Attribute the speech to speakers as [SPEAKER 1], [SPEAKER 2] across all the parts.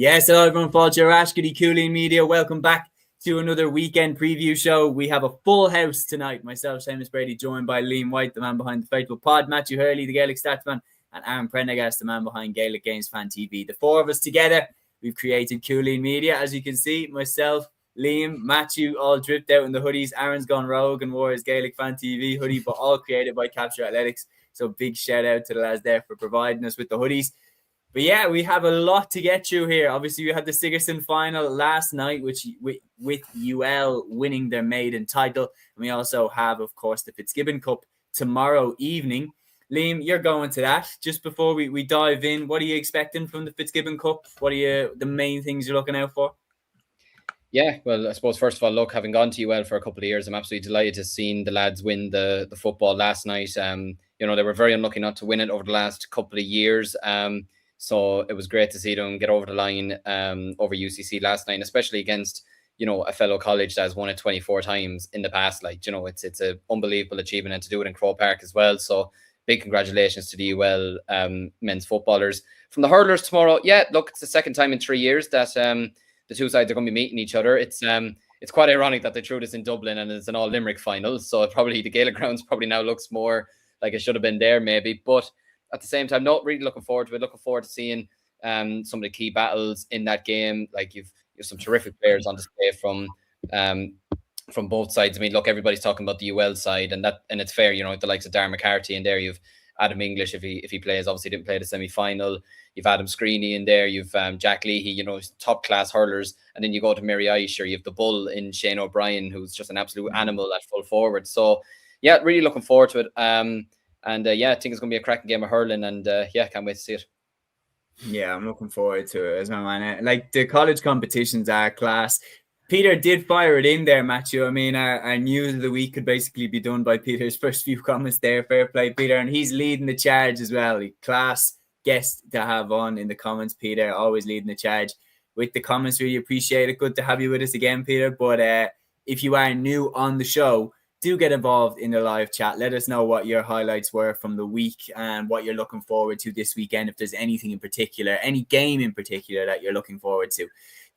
[SPEAKER 1] Yes, hello everyone, Fáilte Rashkity, Cúilín Media. Welcome back to another weekend preview show. We have a full house tonight. Myself, Seamus Brady, joined by Liam White, the man behind the Faithful Pod, Matthew Hurley, the Gaelic Statsman, and Aaron Prendergast, the man behind Gaelic Games Fan TV. The four of us together, we've created Cúilín Media. As you can see, myself, Liam, Matthew, all dripped out in the hoodies. Aaron's gone rogue and wore his Gaelic Fan TV hoodie, but all created by Capture Athletics. So big shout out to the lads there for providing us with the hoodies. But yeah, we have a lot to get through here. Obviously, we had the Leinster Final last night, which with UL winning their maiden title. And we also have, of course, the Fitzgibbon Cup tomorrow evening. Liam, you're going to that. Just before we dive in, what are you expecting from the Fitzgibbon Cup? What are the main things you're looking out for?
[SPEAKER 2] Yeah, well, I suppose, first of all, look, having gone to UL for a couple of years, I'm absolutely delighted to see the lads win the football last night. They were very unlucky not to win it over the last couple of years. So it was great to see them get over the line over UCC last night, and especially against, a fellow college that has won it 24 times in the past. It's an unbelievable achievement, and to do it in Croke Park as well. So big congratulations to the UL men's footballers. From the hurlers tomorrow, yeah, look, it's the second time in 3 years that the two sides are going to be meeting each other. It's quite ironic that they threw this in Dublin and it's an all Limerick final. So probably the Gaelic grounds probably now looks more like it should have been there maybe, but at the same time, not really looking forward to it. Looking forward to seeing some of the key battles in that game. Like you've some terrific players on display from both sides. I mean, look, everybody's talking about the UL side, and it's fair. The likes of Darren McCarthy in there. You've Adam English if he plays. Obviously, didn't play the semi-final. You've Adam Screeney in there. You've Jack Leahy. Top class hurlers. And then you go to Mary Aisher. You have the bull in Shane O'Brien, who's just an absolute animal at full forward. So yeah, really looking forward to it. And I think it's going to be a cracking game of hurling, and can't wait to see it.
[SPEAKER 1] Yeah, I'm looking forward to it as well, man. Like, the college competitions are class. Peter did fire it in there, Matthew. I mean, our news of the week could basically be done by Peter's first few comments there. Fair play, Peter. And he's leading the charge as well. Class guest to have on in the comments, Peter. Always leading the charge with the comments. Really appreciate it. Good to have you with us again, Peter. But if you are new on the show, do get involved in the live chat. Let us know what your highlights were from the week and what you're looking forward to this weekend. If there's anything in particular, any game in particular that you're looking forward to.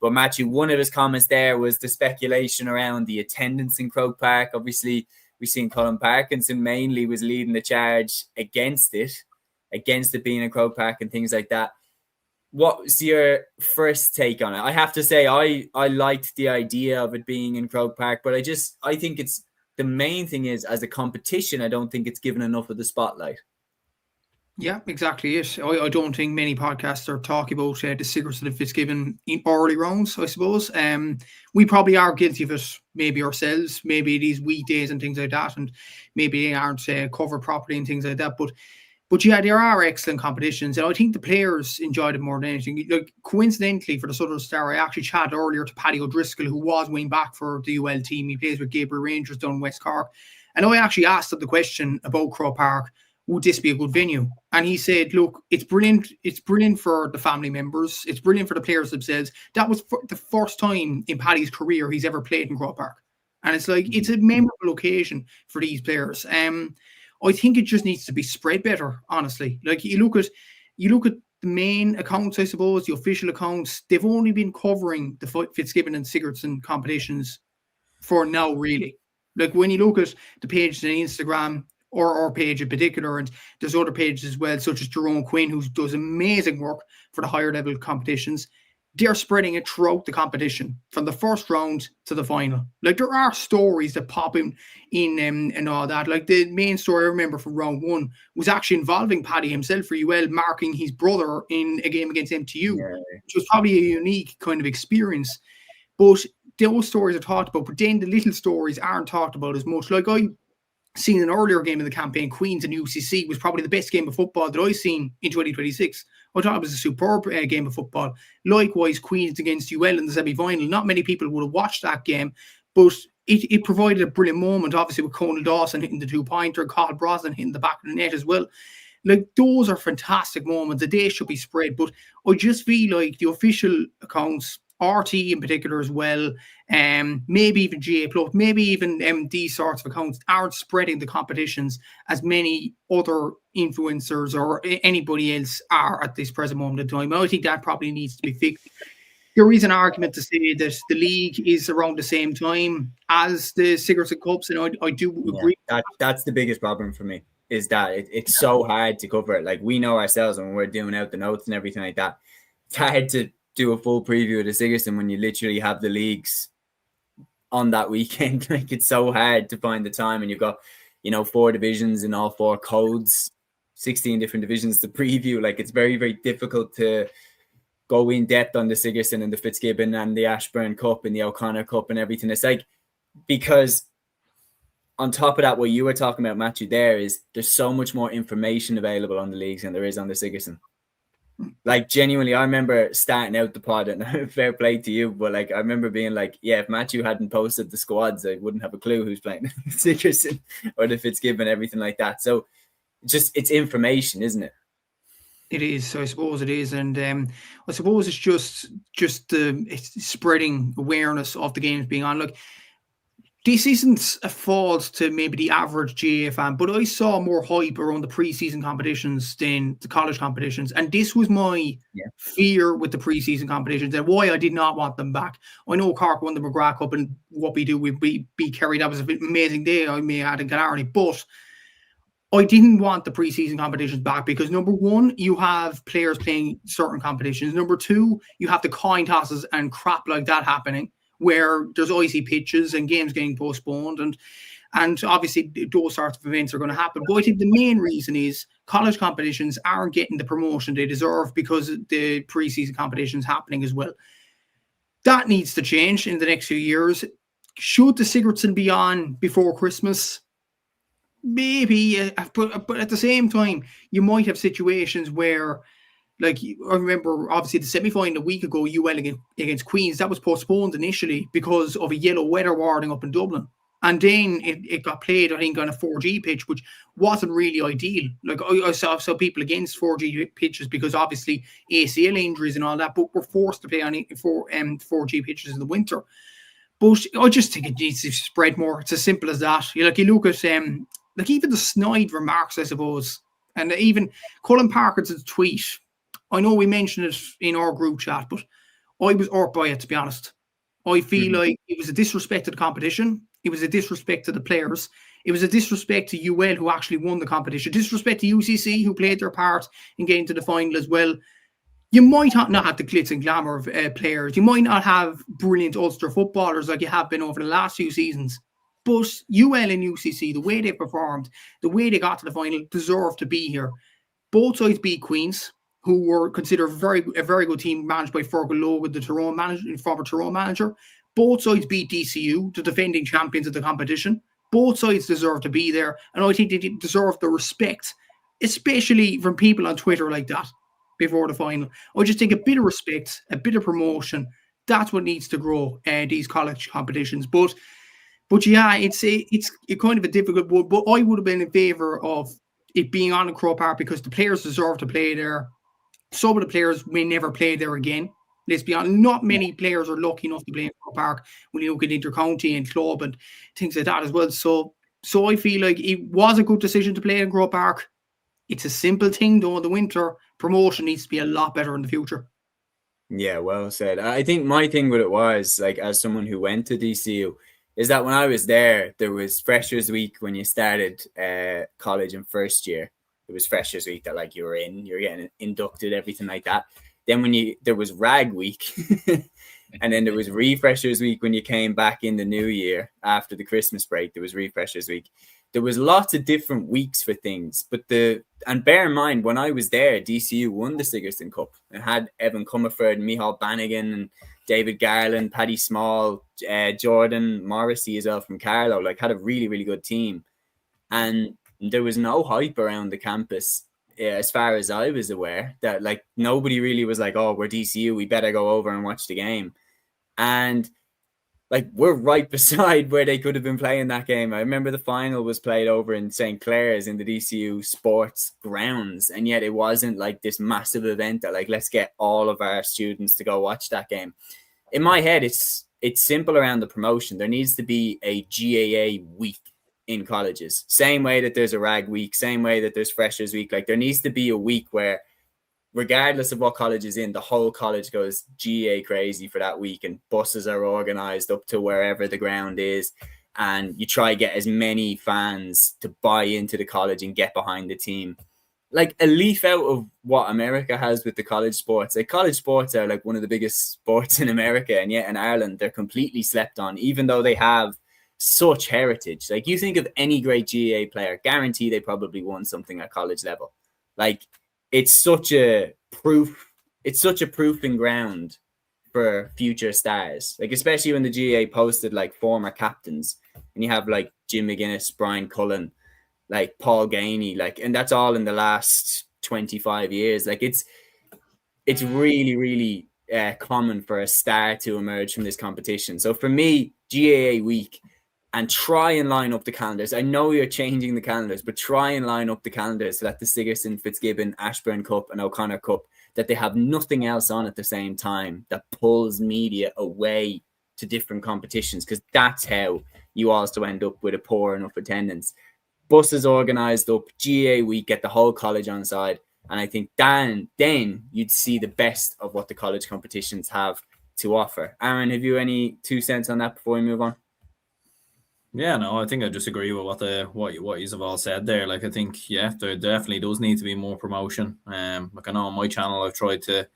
[SPEAKER 1] But Matthew, one of his comments there was the speculation around the attendance in Croke Park. Obviously, we've seen Colin Parkinson mainly was leading the charge against it being in Croke Park and things like that. What's your first take on it? I have to say, I liked the idea of it being in Croke Park, but I think it's, the main thing is, as a competition, I don't think it's given enough of the spotlight.
[SPEAKER 3] Yeah, exactly it. I don't think many podcasts are talking about the secrets of the Fitzgibbon in early rounds, I suppose. We probably are guilty of it, maybe ourselves, maybe these weekdays and things like that, and maybe they aren't covered properly and things like that. But yeah, there are excellent competitions, and I think the players enjoyed it more than anything. Like, coincidentally, for the Southern Star, I actually chatted earlier to Paddy O'Driscoll, who was wing back for the UL team. He plays with Gabriel Rangers down in West Cork. And I actually asked him the question about Croke Park, would this be a good venue? And he said, look, it's brilliant. It's brilliant for the family members. It's brilliant for the players themselves. That was the first time in Paddy's career he's ever played in Croke Park. And it's like, it's a memorable occasion for these players. I think it just needs to be spread better, honestly. Like, you look at the main accounts, I suppose, the official accounts, they've only been covering the Fitzgibbon and Sigurdsson competitions for now, really. Like, when you look at the pages on Instagram, or our page in particular, and there's other pages as well, such as Jerome Quinn, who does amazing work for the higher level competitions, they're spreading it throughout the competition from the first round to the final. Like, there are stories that pop in and all that. Like, the main story I remember from round one was actually involving Paddy himself for UL, marking his brother in a game against MTU, which was probably a unique kind of experience. But those stories are talked about, but then the little stories aren't talked about as much. Like, I seen an earlier game in the campaign, Queens and UCC, was probably the best game of football that I've seen in 2026. I thought it was a superb game of football. Likewise, Queens against UL in the semi-final. Not many people would have watched that game, but it provided a brilliant moment, obviously, with Conal Dawson hitting the two-pointer, Carl Brosnan hitting the back of the net as well. Like, those are fantastic moments. The day should be spread, but I just feel like the official accounts, RT in particular as well, maybe even GA Plus, maybe even these sorts of accounts aren't spreading the competitions as many other influencers or anybody else are at this present moment in time. I think that probably needs to be fixed. there is an argument to say that the league is around the same time as the Sigerson Cups, and I do agree.
[SPEAKER 1] That's the biggest problem for me, is that it's so hard to cover it. Like, we know ourselves when we're doing out the notes and everything like that, it's hard to do a full preview of the Sigerson when you literally have the leagues on that weekend. Like, it's so hard to find the time, and you've got 4 divisions in all 4 codes, 16 different divisions to preview. Like, it's very, very difficult to go in depth on the Sigerson and the Fitzgibbon and the Ashburn Cup and the O'Connor Cup and everything. It's like, because on top of that, what you were talking about, Matthew, there's so much more information available on the leagues than there is on the Sigerson. Like, genuinely, I remember starting out the pod, and fair play to you, but like, I remember being like, yeah, if Matthew hadn't posted the squads, I wouldn't have a clue who's playing Sigerson or the Fitzgibbon, everything like that. So it's information, isn't it?
[SPEAKER 3] It is. I suppose it is. And I suppose it's just it's spreading awareness of the games being on. Like, this isn't a fault to maybe the average GAA fan, but I saw more hype around the pre-season competitions than the college competitions. And this was my fear with the pre-season competitions and why I did not want them back. I know Cork won the McGrath Cup, and what we do, we beat Kerry. That was an amazing day. I may add in Galway, but I didn't want the pre-season competitions back because, number one, you have players playing certain competitions. Number two, you have the coin tosses and crap like that happening, where there's icy pitches and games getting postponed, and obviously those sorts of events are going to happen. But I think the main reason is college competitions aren't getting the promotion they deserve because the pre-season competitions happening as well. That needs to change in the next few years. Should the Sigerson be on before Christmas? Maybe, but at the same time, you might have situations where, like, I remember obviously the semi-final a week ago, UL against Queens, that was postponed initially because of a yellow weather warning up in Dublin. And then it got played, I think, on a 4G pitch, which wasn't really ideal. Like, I saw people against 4G pitches because obviously ACL injuries and all that, but we're forced to play on 4G pitches in the winter. But I just think it needs to spread more. It's as simple as that. You look at like even the snide remarks, I suppose, and even Colin Parkinson's tweet. I know we mentioned it in our group chat, but I was hurt by it, to be honest. I feel like it was a disrespect to the competition. It was a disrespect to the players. It was a disrespect to UL, who actually won the competition. Disrespect to UCC, who played their part in getting to the final as well. You might not have the glitz and glamour of players. You might not have brilliant Ulster footballers like you have been over the last few seasons. But UL and UCC, the way they performed, the way they got to the final, deserve to be here. Both sides beat Queens, who were considered a very good team managed by Fergal Logan, the former Tyrone manager. Both sides beat DCU, the defending champions of the competition. Both sides deserve to be there, and I think they deserve the respect, especially from people on Twitter like that before the final. I just think a bit of respect, a bit of promotion, that's what needs to grow these college competitions. But yeah, it's kind of a difficult one, but I would have been in favour of it being on in Croke Park because the players deserve to play there. Some of the players may never play there again. Let's be honest, not many players are lucky enough to play in Croke Park when you look at intercounty and club and things like that as well. So I feel like it was a good decision to play in Croke Park. It's a simple thing though in the winter. Promotion needs to be a lot better in the future.
[SPEAKER 1] Yeah, well said. I think my thing with it was, like, as someone who went to DCU, is that when I was there was Freshers Week when you started college in first year. It was Freshers Week that, like, you're getting inducted, everything like that. Then there was Rag Week, and then there was Refreshers Week when you came back in the new year after the Christmas break. There was Refreshers Week. There was lots of different weeks for things, and bear in mind, when I was there, DCU won the Sigerson Cup and had Evan Comerford, Micheál Bannigan, and David Garland, Paddy Small, Jordan Morrissey as well from Carlow. Like, had a really, really good team, and there was no hype around the campus as far as I was aware. That, like, nobody really was like, "Oh, we're DCU, we better go over and watch the game," and like, we're right beside where they could have been playing that game. I remember the final was played over in St. Clair's in the DCU sports grounds, and yet it wasn't like this massive event that, like, let's get all of our students to go watch that game. In my head, it's simple around the promotion. There needs to be a GAA week in colleges. Same way that there's a Rag Week, same way that there's Freshers Week. Like, there needs to be a week where regardless of what college is in, the whole college goes GA crazy for that week, and buses are organised up to wherever the ground is, and you try to get as many fans to buy into the college and get behind the team. Like a leaf out of what America has with the college sports. Like college sports are like one of the biggest sports in America, and yet in Ireland they're completely slept on, even though they have such heritage. Like you think of any great GAA player, guarantee they probably won something at college level. Like it's such a proving ground for future stars. Like especially when the GAA posted like former captains, and you have like Jim McGuinness, Brian Cullen, like Paul Gainey, like, and that's all in the last 25 years. Like it's really, really common for a star to emerge from this competition. So for me, GAA week, and try and line up the calendars. I know you're changing the calendars, but try and line up the calendars so that the Sigerson, Fitzgibbon, Ashburn Cup and O'Connor Cup, that they have nothing else on at the same time that pulls media away to different competitions, because that's how you also end up with a poor enough attendance. Buses organised up, GAA week, get the whole college on side, and I think then you'd see the best of what the college competitions have to offer. Aaron, have you any 2 cents on that before we move on?
[SPEAKER 4] Yeah, no, I think I just agree with what you've all said there. Like I think, yeah, there definitely does need to be more promotion. Like I know on my channel I've tried to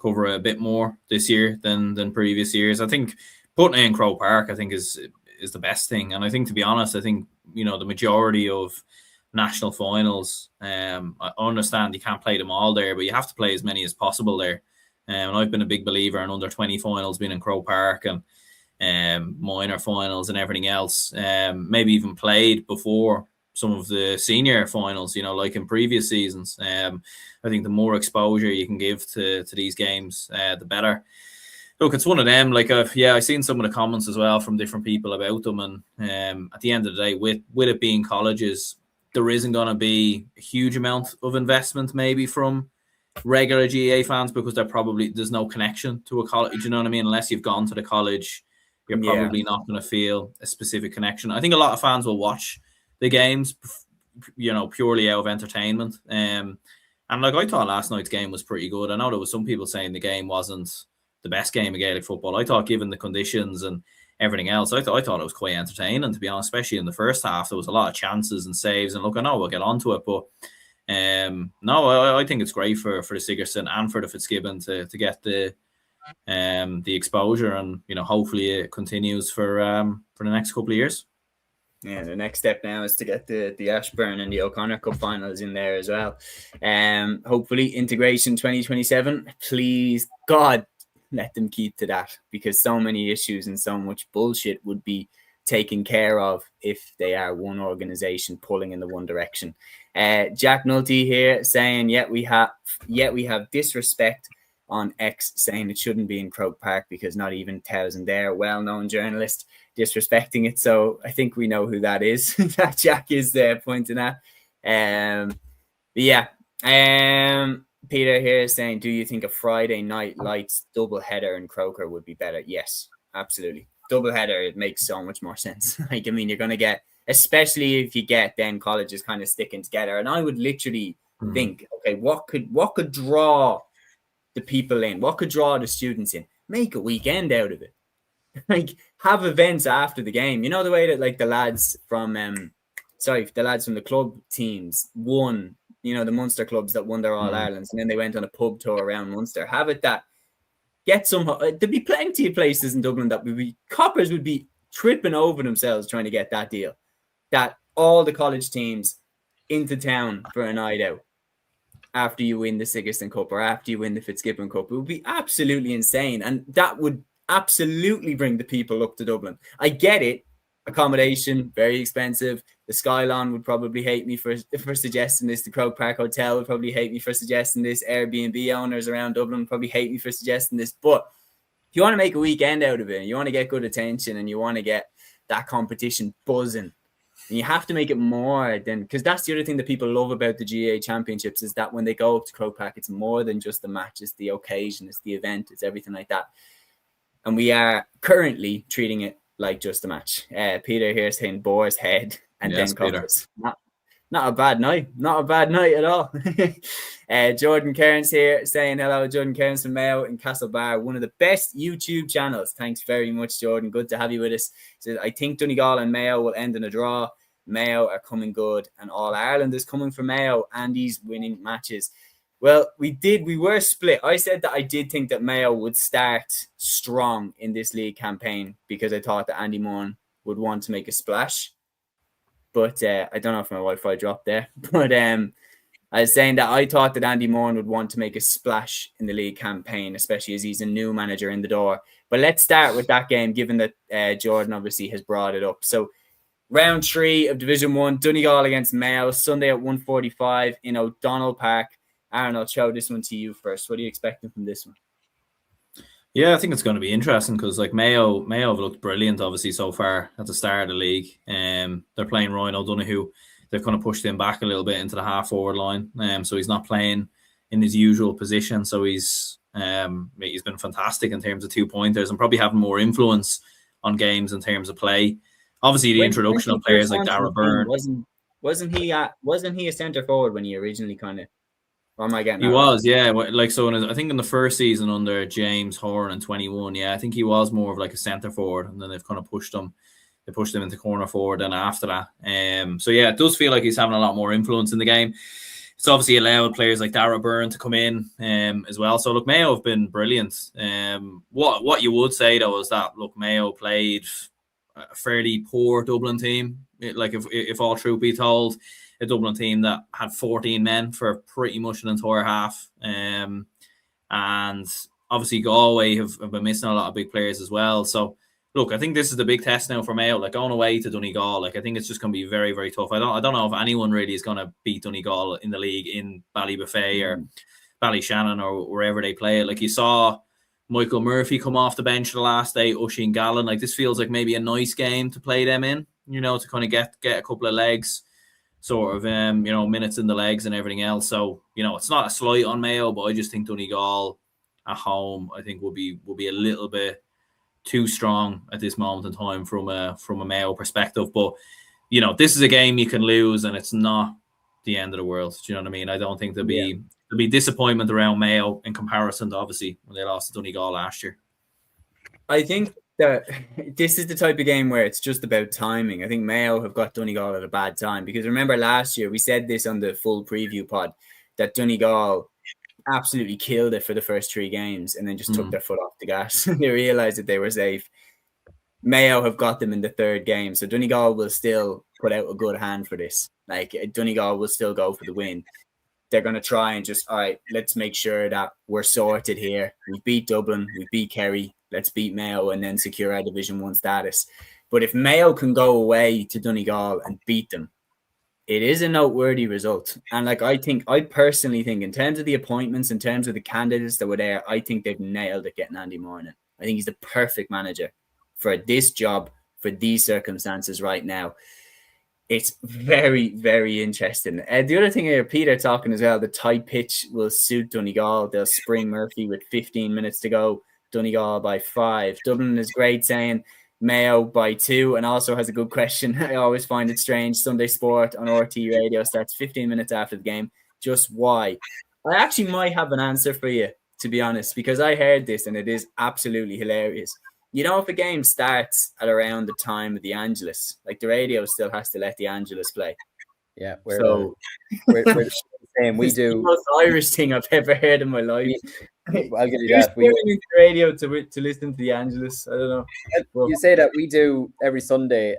[SPEAKER 4] cover a bit more this year than previous years. I think putting in Croke Park, I think is the best thing. And I think, to be honest, I think, you know, the majority of national finals, I understand you can't play them all there, but you have to play as many as possible there. And I've been a big believer in under 20 finals being in Croke Park, and minor finals and everything else, maybe even played before some of the senior finals, you know, like in previous seasons. I think the more exposure you can give to these games, the better. Look, it's one of them. Like, I've seen some of the comments as well from different people about them, and at the end of the day, with it being colleges, there isn't going to be a huge amount of investment maybe from regular GAA fans, because there's no connection to a college, you know what I mean? Unless you've gone to the college, you're probably not going to feel a specific connection. I think a lot of fans will watch the games, you know, purely out of entertainment. And like, I thought last night's game was pretty good. I know there was some people saying the game wasn't the best game of Gaelic football. I thought, given the conditions and everything else, I thought it was quite entertaining, to be honest, especially in the first half. There was a lot of chances and saves. And look, I know we'll get onto it, but no, I think it's great for the Sigerson and for the Fitzgibbon to get the exposure, and, you know, hopefully it continues for the next couple of years.
[SPEAKER 1] Yeah, the next step now is to get the Ashburn and the O'Connor Cup finals in there as well. Hopefully integration 2027. Please, God, let them keep to that, because so many issues and so much bullshit would be taken care of if they are one organization pulling in the one direction. Jack Nulty here saying, yet we have disrespect on X, saying it shouldn't be in Croke Park because not even Towson there, well-known journalist, disrespecting it. So I think we know who that is. That Jack is pointing at. Peter here is saying, do you think a Friday night lights double header in Croker would be better? Yes, absolutely. Double header, it makes so much more sense. Like, I mean, you're going to get, especially if you get then colleges kind of sticking together. And I would literally think, okay, what could draw the people in? What could draw the students in? Make a weekend out of it. Like, have events after the game. You know, the way that like the lads from the club teams won, you know, the Munster clubs that won their All-Irelands, and then they went on a pub tour around Munster. Have it that get some, there'd be plenty of places in Dublin that coppers would be tripping over themselves trying to get that deal, that all the college teams into town for a night out after you win the Sigerson Cup or after you win the Fitzgibbon Cup. It would be absolutely insane, and that would absolutely bring the people up to Dublin. I get it. Accommodation, very expensive. The Skylon would probably hate me for suggesting this. The Croke Park Hotel would probably hate me for suggesting this. Airbnb owners around Dublin would probably hate me for suggesting this. But if you want to make a weekend out of it, and you want to get good attention, and you want to get that competition buzzing, and you have to make it more than, because that's the other thing that people love about the GAA Championships, is that when they go up to Croke Park, it's more than just the match. It's the occasion, it's the event, it's everything like that. And we are currently treating it like just a match. Peter here saying Boar's Head and
[SPEAKER 4] yes,
[SPEAKER 1] then covers. Not a bad night. Not a bad night at all. Jordan Cairns here saying hello. Jordan Cairns from Mayo in Castlebar, one of the best YouTube channels. Thanks very much, Jordan. Good to have you with us. Says, I think Donegal and Mayo will end in a draw. Mayo are coming good, and All Ireland is coming for Mayo. Andy's winning matches. Well, we were split. I said that I did think that Mayo would start strong in this league campaign because I thought that Andy Moore would want to make a splash. But I don't know if my Wi-Fi dropped there. But I was saying that I thought that Andy Moore would want to make a splash in the league campaign, especially as he's a new manager in the door. But let's start with that game, given that Jordan obviously has brought it up. So round 3 of Division 1, Donegal against Mayo, Sunday at 1:45 in O'Donnell Park. Aaron, I'll throw this one to you first. What are you expecting from this one?
[SPEAKER 4] Yeah, I think it's going to be interesting because like Mayo have looked brilliant obviously so far at the start of the league. They're playing Ryan O'Donoghue. They've kind of pushed him back a little bit into the half forward line. So he's not playing in his usual position. So he's been fantastic in terms of 2-pointers and probably having more influence on games in terms of play. Obviously the introduction of players like Dara Byrne.
[SPEAKER 1] Wasn't he a centre forward when he originally kind of? Or am I getting?
[SPEAKER 4] He was, yeah. Like so, I think in the first season under James Horan in 21, yeah, I think he was more of like a centre forward, and then they've kind of pushed him. They pushed him into corner forward. Then after that, so yeah, it does feel like he's having a lot more influence in the game. It's obviously allowed players like Dara Byrne to come in as well. So look, Mayo have been brilliant. What you would say though is that look, Mayo played a fairly poor Dublin team. Like if all truth be told. A Dublin team that had 14 men for pretty much an entire half. And obviously Galway have been missing a lot of big players as well. So, look, I think this is the big test now for Mayo. Like, going away to Donegal, like, I think it's just going to be very, very tough. I don't know if anyone really is going to beat Donegal in the league in Ballybuffet or Ballyshannon or wherever they play it. Like, you saw Michael Murphy come off the bench the last day, Oisin Gallen. Like, this feels like maybe a nice game to play them in, to kind of get a couple of legs. Sort of, minutes in the legs and everything else. So, it's not a slight on Mayo, but I just think Donegal at home, I think will be a little bit too strong at this moment in time from a Mayo perspective. But, this is a game you can lose and it's not the end of the world. Do you know what I mean? I don't think there'll be disappointment around Mayo in comparison to obviously when they lost to Donegal last year.
[SPEAKER 1] I think that this is the type of game where it's just about timing. I think Mayo have got Donegal at a bad time because remember last year we said this on the full preview pod that Donegal absolutely killed it for the first 3 games and then just took their foot off the gas. They realized that they were safe. Mayo have got them in the 3rd game, so Donegal will still put out a good hand for this. Like Donegal will still go for the win. They're going to try and just, all right, let's make sure that we're sorted here. We beat Dublin, we beat Kerry. Let's beat Mayo and then secure our Division 1 status. But if Mayo can go away to Donegal and beat them, it is a noteworthy result. And I personally think in terms of the appointments, in terms of the candidates that were there, I think they've nailed it getting Andy Moore in. I think he's the perfect manager for this job, for these circumstances right now. It's very, very interesting. The other thing here, Peter talking as well, the tight pitch will suit Donegal. They'll spring Murphy with 15 minutes to go. Donegal by 5. Dublin is great saying Mayo by 2 and also has a good question. I always find it strange. Sunday Sport on RT Radio starts 15 minutes after the game. Just why? I actually might have an answer for you, to be honest, because I heard this and it is absolutely hilarious. If a game starts at around the time of the Angelus, like the radio still has to let the Angelus play.
[SPEAKER 2] Yeah, we're the same. We do
[SPEAKER 1] the most Irish thing I've ever heard in my life.
[SPEAKER 2] I'll give you that.
[SPEAKER 1] We the radio to listen to the Angelus. I don't know.
[SPEAKER 2] You say that we do every Sunday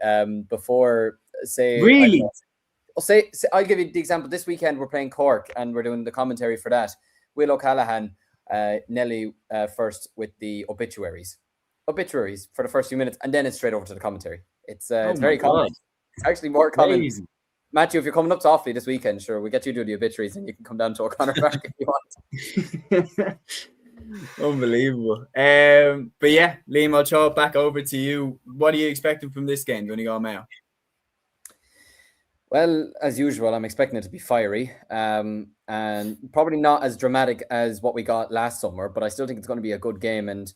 [SPEAKER 2] before, say.
[SPEAKER 1] Really?
[SPEAKER 2] I'll give you the example. This weekend we're playing Cork and we're doing the commentary for that. Will O'Callaghan, Nelly first with the obituaries for the first few minutes, and then it's straight over to the commentary. It's very common. It's actually more common. Crazy. Matthew, if you're coming up to Offaly this weekend, sure, we'll get you to do the obituaries and you can come down to O'Connor Park if you want.
[SPEAKER 1] Unbelievable. But yeah, Liam, I'll throw it back over to you. What are you expecting from this game, Donegal Mayo?
[SPEAKER 2] Well, as usual, I'm expecting it to be fiery and probably not as dramatic as what we got last summer, but I still think it's going to be a good game. And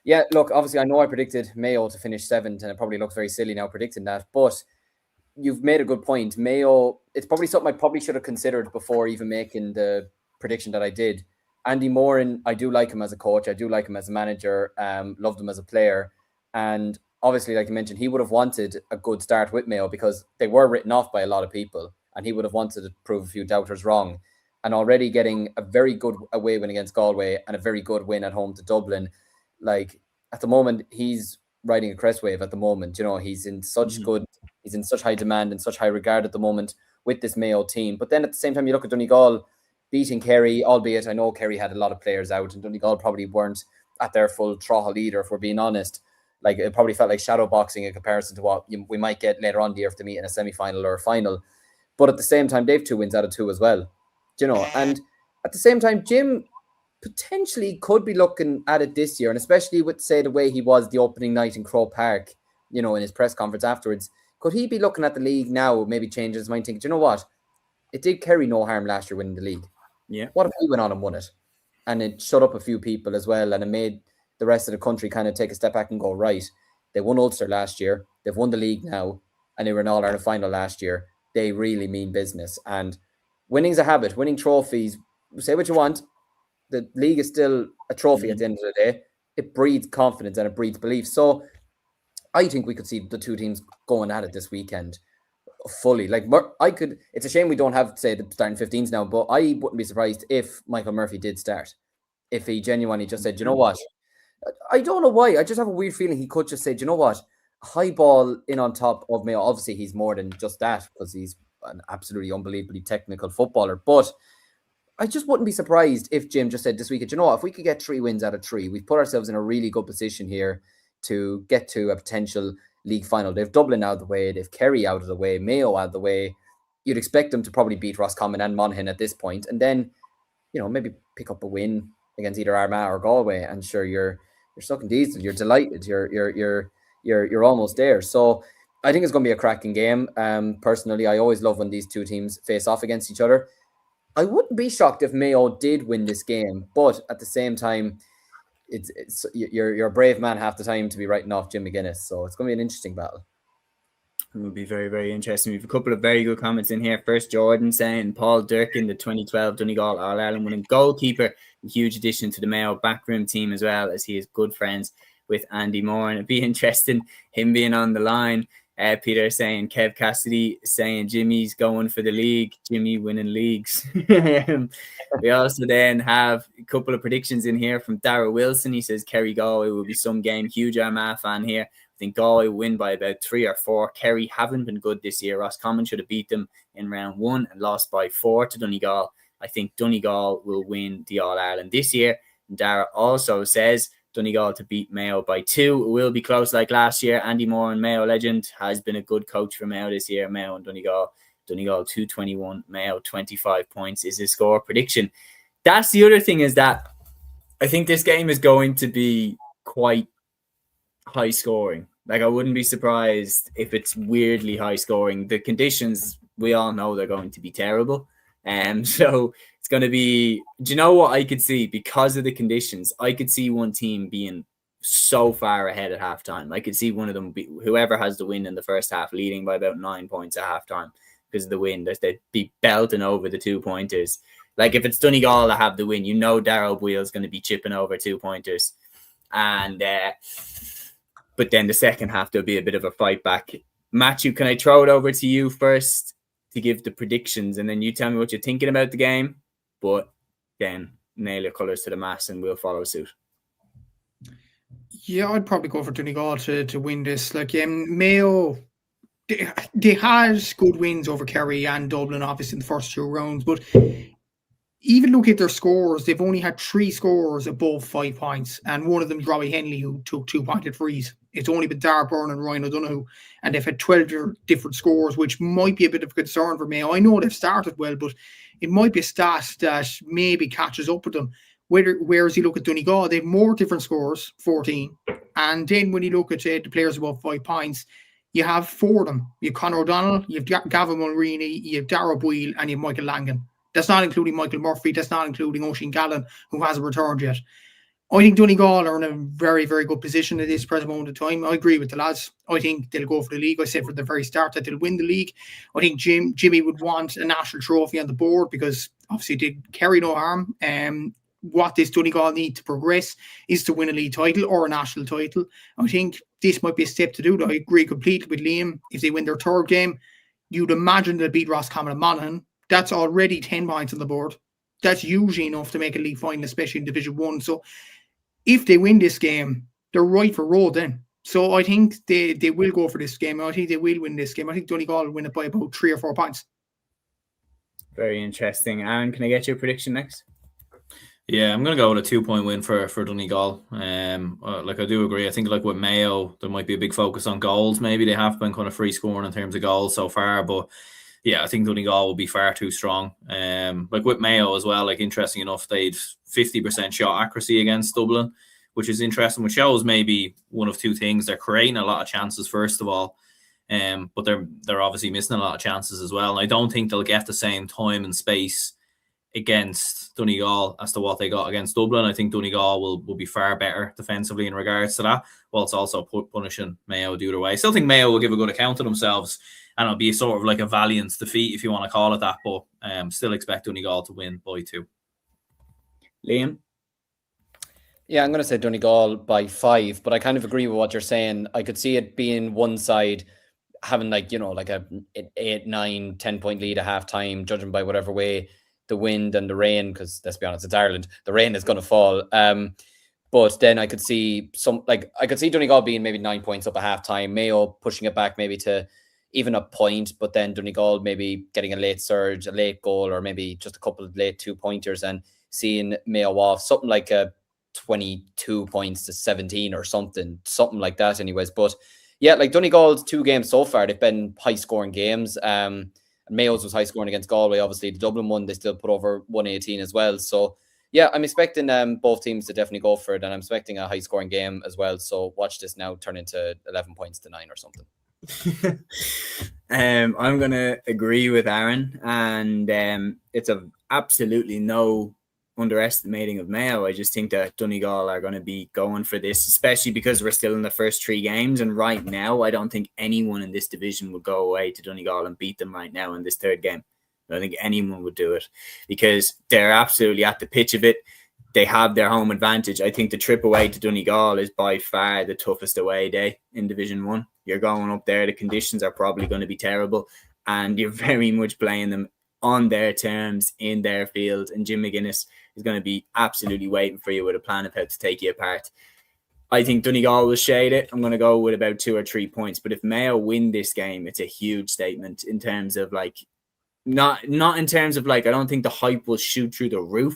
[SPEAKER 2] yeah, look, obviously I know I predicted Mayo to finish 7th and it probably looks very silly now predicting that, but you've made a good point. Mayo, it's probably something I probably should have considered before even making the prediction that I did. Andy Moran, I do like him as a coach. I do like him as a manager. Loved him as a player. And obviously, like you mentioned, he would have wanted a good start with Mayo because they were written off by a lot of people. And he would have wanted to prove a few doubters wrong. And already getting a very good away win against Galway and a very good win at home to Dublin. Like, at the moment, he's riding a crest wave at the moment. You know, he's in such he's in such high demand and such high regard at the moment with this Mayo team. But then at the same time, you look at Donegal beating Kerry, albeit I know Kerry had a lot of players out and Donegal probably weren't at their full throttle either, if we're being honest. Like, it probably felt like shadow boxing in comparison to what we might get later on the year if they meet in a semi-final or a final. But at the same time, they've 2 wins out of 2 as well. You know, and at the same time, Jim potentially could be looking at it this year, and especially with, say, the way he was the opening night in Croke Park, you know, in his press conference afterwards. Could he be looking at the league now, maybe changing his mind, thinking, do you know what? It did Kerry no harm last year winning the league.
[SPEAKER 1] Yeah.
[SPEAKER 2] What if we went on and won it? And it shut up a few people as well, and it made the rest of the country kind of take a step back and go, right, they won Ulster last year, they've won the league now, and they were in All-Ireland final last year. They really mean business. And winning's a habit. Winning trophies, say what you want, the league is still a trophy at the end of the day. It breeds confidence and it breeds belief. So I think we could see the two teams going at it this weekend fully. Like, it's a shame we don't have, say, the starting 15s now, but I wouldn't be surprised if Michael Murphy did start. If he genuinely just said, you know what? I don't know why. I just have a weird feeling he could just say, do you know what? High ball in on top of Mayo. Obviously, he's more than just that because he's an absolutely unbelievably technical footballer. But I just wouldn't be surprised if Jim just said this weekend, you know what? If we could get 3 wins out of 3, we've put ourselves in a really good position here to get to a potential league final. They've Dublin out of the way. They've Kerry out of the way. Mayo out of the way. You'd expect them to probably beat Roscommon and Monaghan at this point. And then, you know, maybe pick up a win against either Armagh or Galway. And sure, you're sucking diesel. You're delighted. You're almost there. So I think it's going to be a cracking game. Personally, I always love when these two teams face off against each other. I wouldn't be shocked if Mayo did win this game, but at the same time, you're a brave man half the time to be writing off Jim McGuinness. So it's going to be an interesting battle.
[SPEAKER 1] It will be very, very interesting. We have a couple of very good comments in here. First, Jordan saying Paul Durkin, the 2012 Donegal All-Ireland winning goalkeeper, a huge addition to the Mayo backroom team as well, as he is good friends with Andy Moore. And it'd be interesting, him being on the line. Peter saying Kev Cassidy saying Jimmy's going for the league, Jimmy winning leagues. We also then have a couple of predictions in here from Dara Wilson. He says Kerry Galway will be some game. Huge Armagh fan here. I think Galway will win by about 3 or 4. Kerry haven't been good this year. Roscommon should have beat them in round 1 and lost by 4 to Donegal. I think Donegal will win the All-Ireland this year. And Dara also says Donegal to beat Mayo by 2. It will be close like last year. Andy Moore, and Mayo legend, has been a good coach for Mayo this year. Mayo and Donegal 221, Mayo 25 points is his score prediction. That's the other thing, is that I think this game is going to be quite high scoring. Like, I wouldn't be surprised if it's weirdly high scoring. The conditions, we all know they're going to be terrible. So it's going to be, do you know what I could see? Because of the conditions, I could see one team being so far ahead at halftime. I could see one of them, whoever has the win in the first half, leading by about 9 points at halftime because of the wind. They'd be belting over the 2-pointers. Like, if it's Donegal to have the win, you know Darrell Boyle's going to be chipping over 2-pointers. And but then the second half, there'll be a bit of a fight back. Matthew, can I throw it over to you first to give the predictions, and then you tell me what you're thinking about the game, but then nail your colours to the mast and we'll follow suit.
[SPEAKER 3] Yeah, I'd probably go for Donegal to win this. Like, Mayo, they had good wins over Kerry and Dublin, obviously, in the first 2 rounds, but even look at their scores, they've only had 3 scores above 5 points, and one of them, Robbie Henley, who took 2-pointed frees. It's only been Darragh Byrne and Ryan O'Donoghue, and they've had 12 different scores, which might be a bit of a concern for Mayo. I know they've started well, but it might be a stat that maybe catches up with them. Whereas you look at Donegal, they have more different scores, 14, and then when you look at the players above 5 points, you have 4 of them. You have Conor O'Donnell, you have Gavin Mulroney, you have Darragh Boyle, and you have Michael Langan. That's not including Michael Murphy. That's not including Oisin Gallen, who hasn't returned yet. I think Donegal are in a very, very good position at this present moment of time. I agree with the lads. I think they'll go for the league. I said from the very start that they'll win the league. I think Jimmy would want a national trophy on the board because obviously it did carry no harm. What this Donegal need to progress is to win a league title or a national title. I think this might be a step to do that. I agree completely with Liam. If they win their third game, you'd imagine they'll beat Roscommon and Monaghan. That's already 10 points on the board. That's usually enough to make a league final, especially in Division 1. So if they win this game, they're right for road then. So I think they will go for this game. I think they will win this game. I think Donegal will win it by about 3 or 4 points.
[SPEAKER 1] Very interesting. Aaron, can I get your prediction next?
[SPEAKER 4] Yeah, I'm going to go with a 2-point win for Donegal. Like I do agree. I think like with Mayo, there might be a big focus on goals. Maybe they have been kind of free scoring in terms of goals so far, but yeah, I think Donegal will be far too strong. Like with Mayo as well, like interesting enough, they'd 50% shot accuracy against Dublin, which is interesting, which shows maybe one of two things. They're creating a lot of chances, first of all, but they're obviously missing a lot of chances as well. And I don't think they'll get the same time and space against Donegal as to what they got against Dublin. I think Donegal will be far better defensively in regards to that, whilst also punishing Mayo the other way. I still think Mayo will give a good account of themselves, and it'll be sort of like a valiant defeat, if you want to call it that, but still expect Donegal to win by 2.
[SPEAKER 1] Liam?
[SPEAKER 2] Yeah, I'm going to say Donegal by 5, but I kind of agree with what you're saying. I could see it being one side having like a 8, 9, 10 point lead at half time, judging by whatever way the wind and the rain, because let's be honest, it's Ireland, the rain is going to fall. But then I could see Donegal being maybe 9 points up at half time, Mayo pushing it back maybe to even a point, but then Donegal maybe getting a late surge, a late goal, or maybe just a couple of late 2-pointers and seeing Mayo off something like a 22 points to 17 or something like that anyways. But yeah, like Donegal's 2 games so far, they've been high scoring games. Mayo's was high scoring against Galway. Obviously, the Dublin one, they still put over 118 as well. So yeah, I'm expecting both teams to definitely go for it, and I'm expecting a high scoring game as well. So watch this now turn into 11 points to 9 or something.
[SPEAKER 1] I'm going to agree with Aaron, and it's absolutely no underestimating of Mayo. I just think that Donegal are going to be going for this, especially because we're still in the first 3 games, and right now I don't think anyone in this division would go away to Donegal and beat them right now in this 3rd game. I don't think anyone would do it because they're absolutely at the pitch of it. They have their home advantage. I think the trip away to Donegal is by far the toughest away day in Division 1. You're going up there, the conditions are probably going to be terrible, and you're very much playing them on their terms, in their field, and Jim McGuinness is going to be absolutely waiting for you with a plan of how to take you apart. I think Donegal will shade it. I'm going to go with about 2 or 3 points, but if Mayo win this game, it's a huge statement in terms of like, not in terms of like, I don't think the hype will shoot through the roof,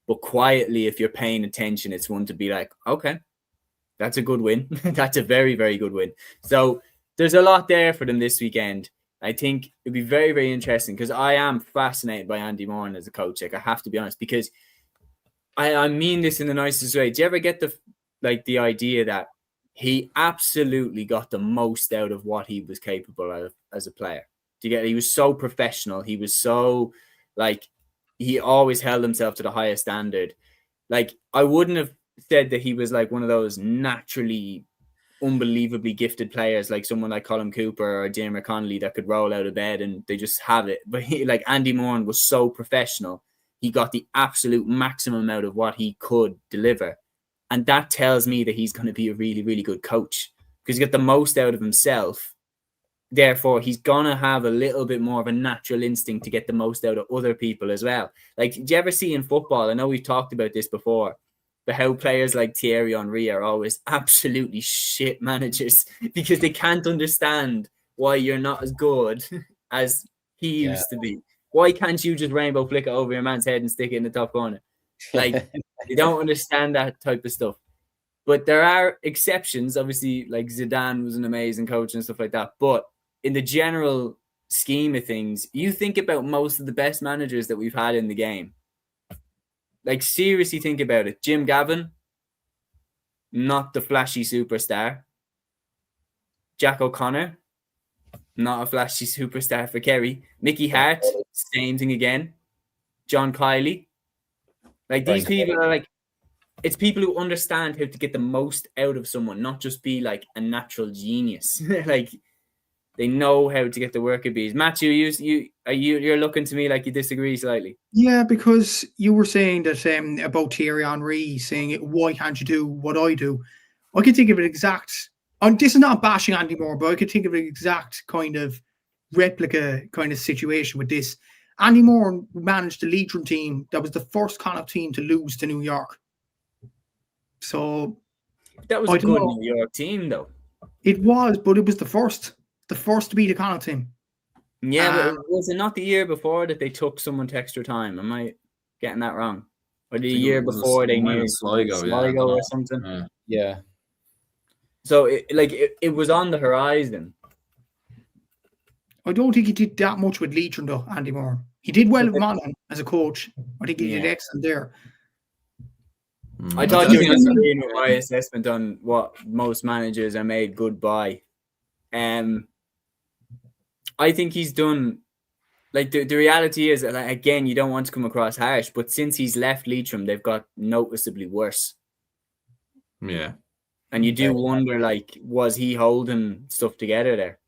[SPEAKER 1] but quietly, if you're paying attention, it's one to be like, okay, that's a good win. That's a very, very good win. So there's a lot there for them this weekend. I think it'd be very, very interesting because I am fascinated by Andy Moran as a coach. Like, I have to be honest, because I mean this in the nicest way. Do you ever get the idea that he absolutely got the most out of what he was capable of as a player? Do you get? He was so professional. He was so he always held himself to the highest standard. Like, I wouldn't have said that he was like one of those naturally unbelievably gifted players like someone like Colin Cooper or Diarmuid Connolly that could roll out of bed and they just have it. But Andy Moran was so professional. He got the absolute maximum out of what he could deliver. And that tells me that he's going to be a really, really good coach because he got the most out of himself. Therefore, he's going to have a little bit more of a natural instinct to get the most out of other people as well. Like, do you ever see in football, I know we've talked about this before, but how players like Thierry Henry are always absolutely shit managers because they can't understand why you're not as good as he used to be. Why can't you just rainbow flick it over your man's head and stick it in the top corner? Like, they don't understand that type of stuff. But there are exceptions. Obviously, like Zidane was an amazing coach and stuff like that. But in the general scheme of things, you think about most of the best managers that we've had in the game. Like, seriously think about it. Jim Gavin, not the flashy superstar. Jack O'Connor, not a flashy superstar for Kerry. Mickey Hart, same thing again. John Kiley. Like, these people are like, it's people who understand how to get the most out of someone, not just be like a natural genius. Like they know how to get the worker bees. Matthew, you're looking to me like you disagree slightly.
[SPEAKER 3] Yeah, because you were saying that about Thierry Henry saying, why can't you do what I do? I could think of an exact, and this is not bashing Andy Moore, but I could think of an exact kind of replica kind of situation with this. Andy Moore managed the Leitrim team that was the first Connacht team to lose to New York. So
[SPEAKER 1] that was a good New York team, though.
[SPEAKER 3] It was, but it was the first to beat a Connacht team.
[SPEAKER 1] Yeah, but was it not the year before that they took someone to extra time? Am I getting that wrong? Or the year before they knew Sligo or something?
[SPEAKER 2] Yeah.
[SPEAKER 1] So it was on the horizon.
[SPEAKER 3] I don't think he did that much with Leitrim, though, Andy Moore. He did well with Monaghan as a coach. I think he did excellent there.
[SPEAKER 1] I thought you were disagreeing with my assessment on what most managers are made good by. I think he's done, like, the reality is, like, again, you don't want to come across harsh, but since he's left Leitrim, they've got noticeably worse.
[SPEAKER 4] Yeah.
[SPEAKER 1] And you do wonder, like, was he holding stuff together there?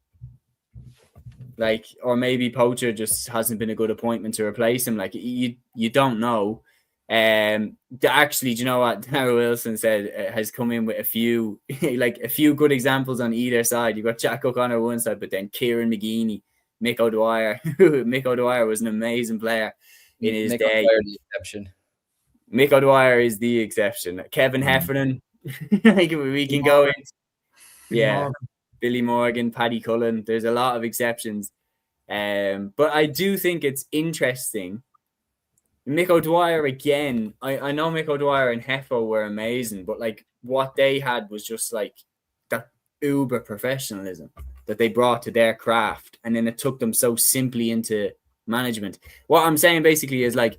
[SPEAKER 1] Like, or maybe Poacher just hasn't been a good appointment to replace him. Like, you don't know. Actually, do you know what Darryl Wilson said has come in with a few good examples on either side. You've got Jack O'Connor on one side, but then Kieran McGeeney, Mick O'Dwyer. Mick O'Dwyer was an amazing player in his day. Mick O'Dwyer is the exception. Kevin Heffernan. We can go in. Yeah. Billy Morgan, Paddy Cullen. There's a lot of exceptions. But I do think it's interesting. Mick O'Dwyer again. I know Mick O'Dwyer and Heffo were amazing, but like what they had was just like that uber professionalism that they brought to their craft, and then it took them so simply into management. What I'm saying basically is like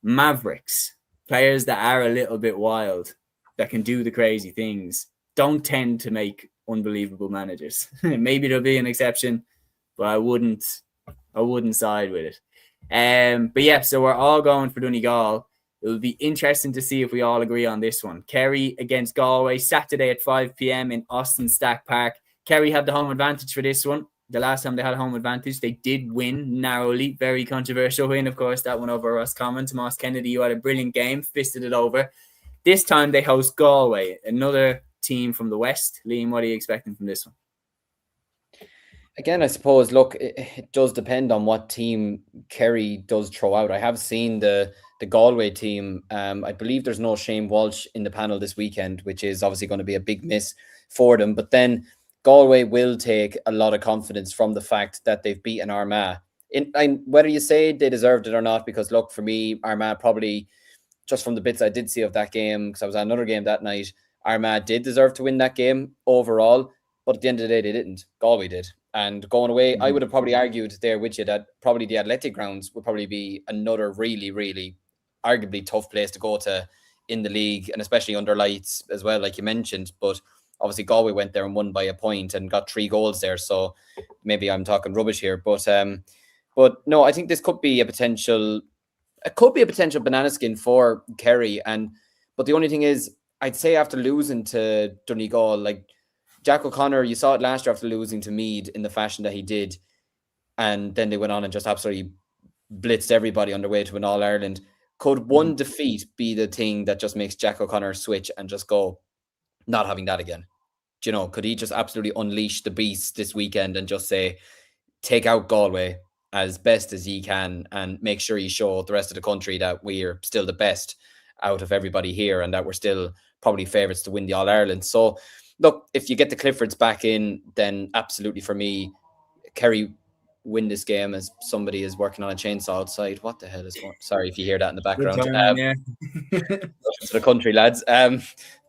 [SPEAKER 1] mavericks, players that are a little bit wild, that can do the crazy things, don't tend to make unbelievable managers. Maybe there'll be an exception, but I wouldn't side with it. But yeah, so we're all going for Donegal. It will be interesting to see if we all agree on this one. Kerry against Galway, Saturday at 5 p.m. in Austin Stack Park. Kerry have the home advantage for this one. The last time they had a home advantage, they did win narrowly. Very controversial win, of course, that one over Roscommon. Tomas Kennedy, you had a brilliant game, fisted it over. This time they host Galway, another team from the West. Liam, what are you expecting from this one?
[SPEAKER 2] Again, I suppose, look, it does depend on what team Kerry does throw out. I have seen the Galway team. I believe there's no Shane Walsh in the panel this weekend, which is obviously going to be a big miss for them. But then Galway will take a lot of confidence from the fact that they've beaten Armagh. Whether you say they deserved it or not, because look, for me, Armagh probably, just from the bits I did see of that game, because I was at another game that night, Armagh did deserve to win that game overall. But at the end of the day, they didn't. Galway did. And going away, I would have probably argued there with you that probably the Athletic Grounds would probably be another really, really arguably tough place to go to in the league, and especially under lights as well, like you mentioned. But obviously Galway went there and won by a point and got 3 goals there. So maybe I'm talking rubbish here. But no, I think this could be a potential banana skin for Kerry. But the only thing is, I'd say after losing to Donegal, like Jack O'Connor, you saw it last year after losing to Meath in the fashion that he did. And then they went on and just absolutely blitzed everybody on their way to an All-Ireland. Could one defeat be the thing that just makes Jack O'Connor switch and just go, not having that again? Do you know, could he just absolutely unleash the beast this weekend and just say, take out Galway as best as he can and make sure you show the rest of the country that we're still the best out of everybody here and that we're still probably favourites to win the All-Ireland? So, look, if you get the Cliffords back in, then absolutely for me, Kerry win this game. As somebody is working on a chainsaw outside. What the hell is going on? Sorry if you hear that in the background. To the country, lads.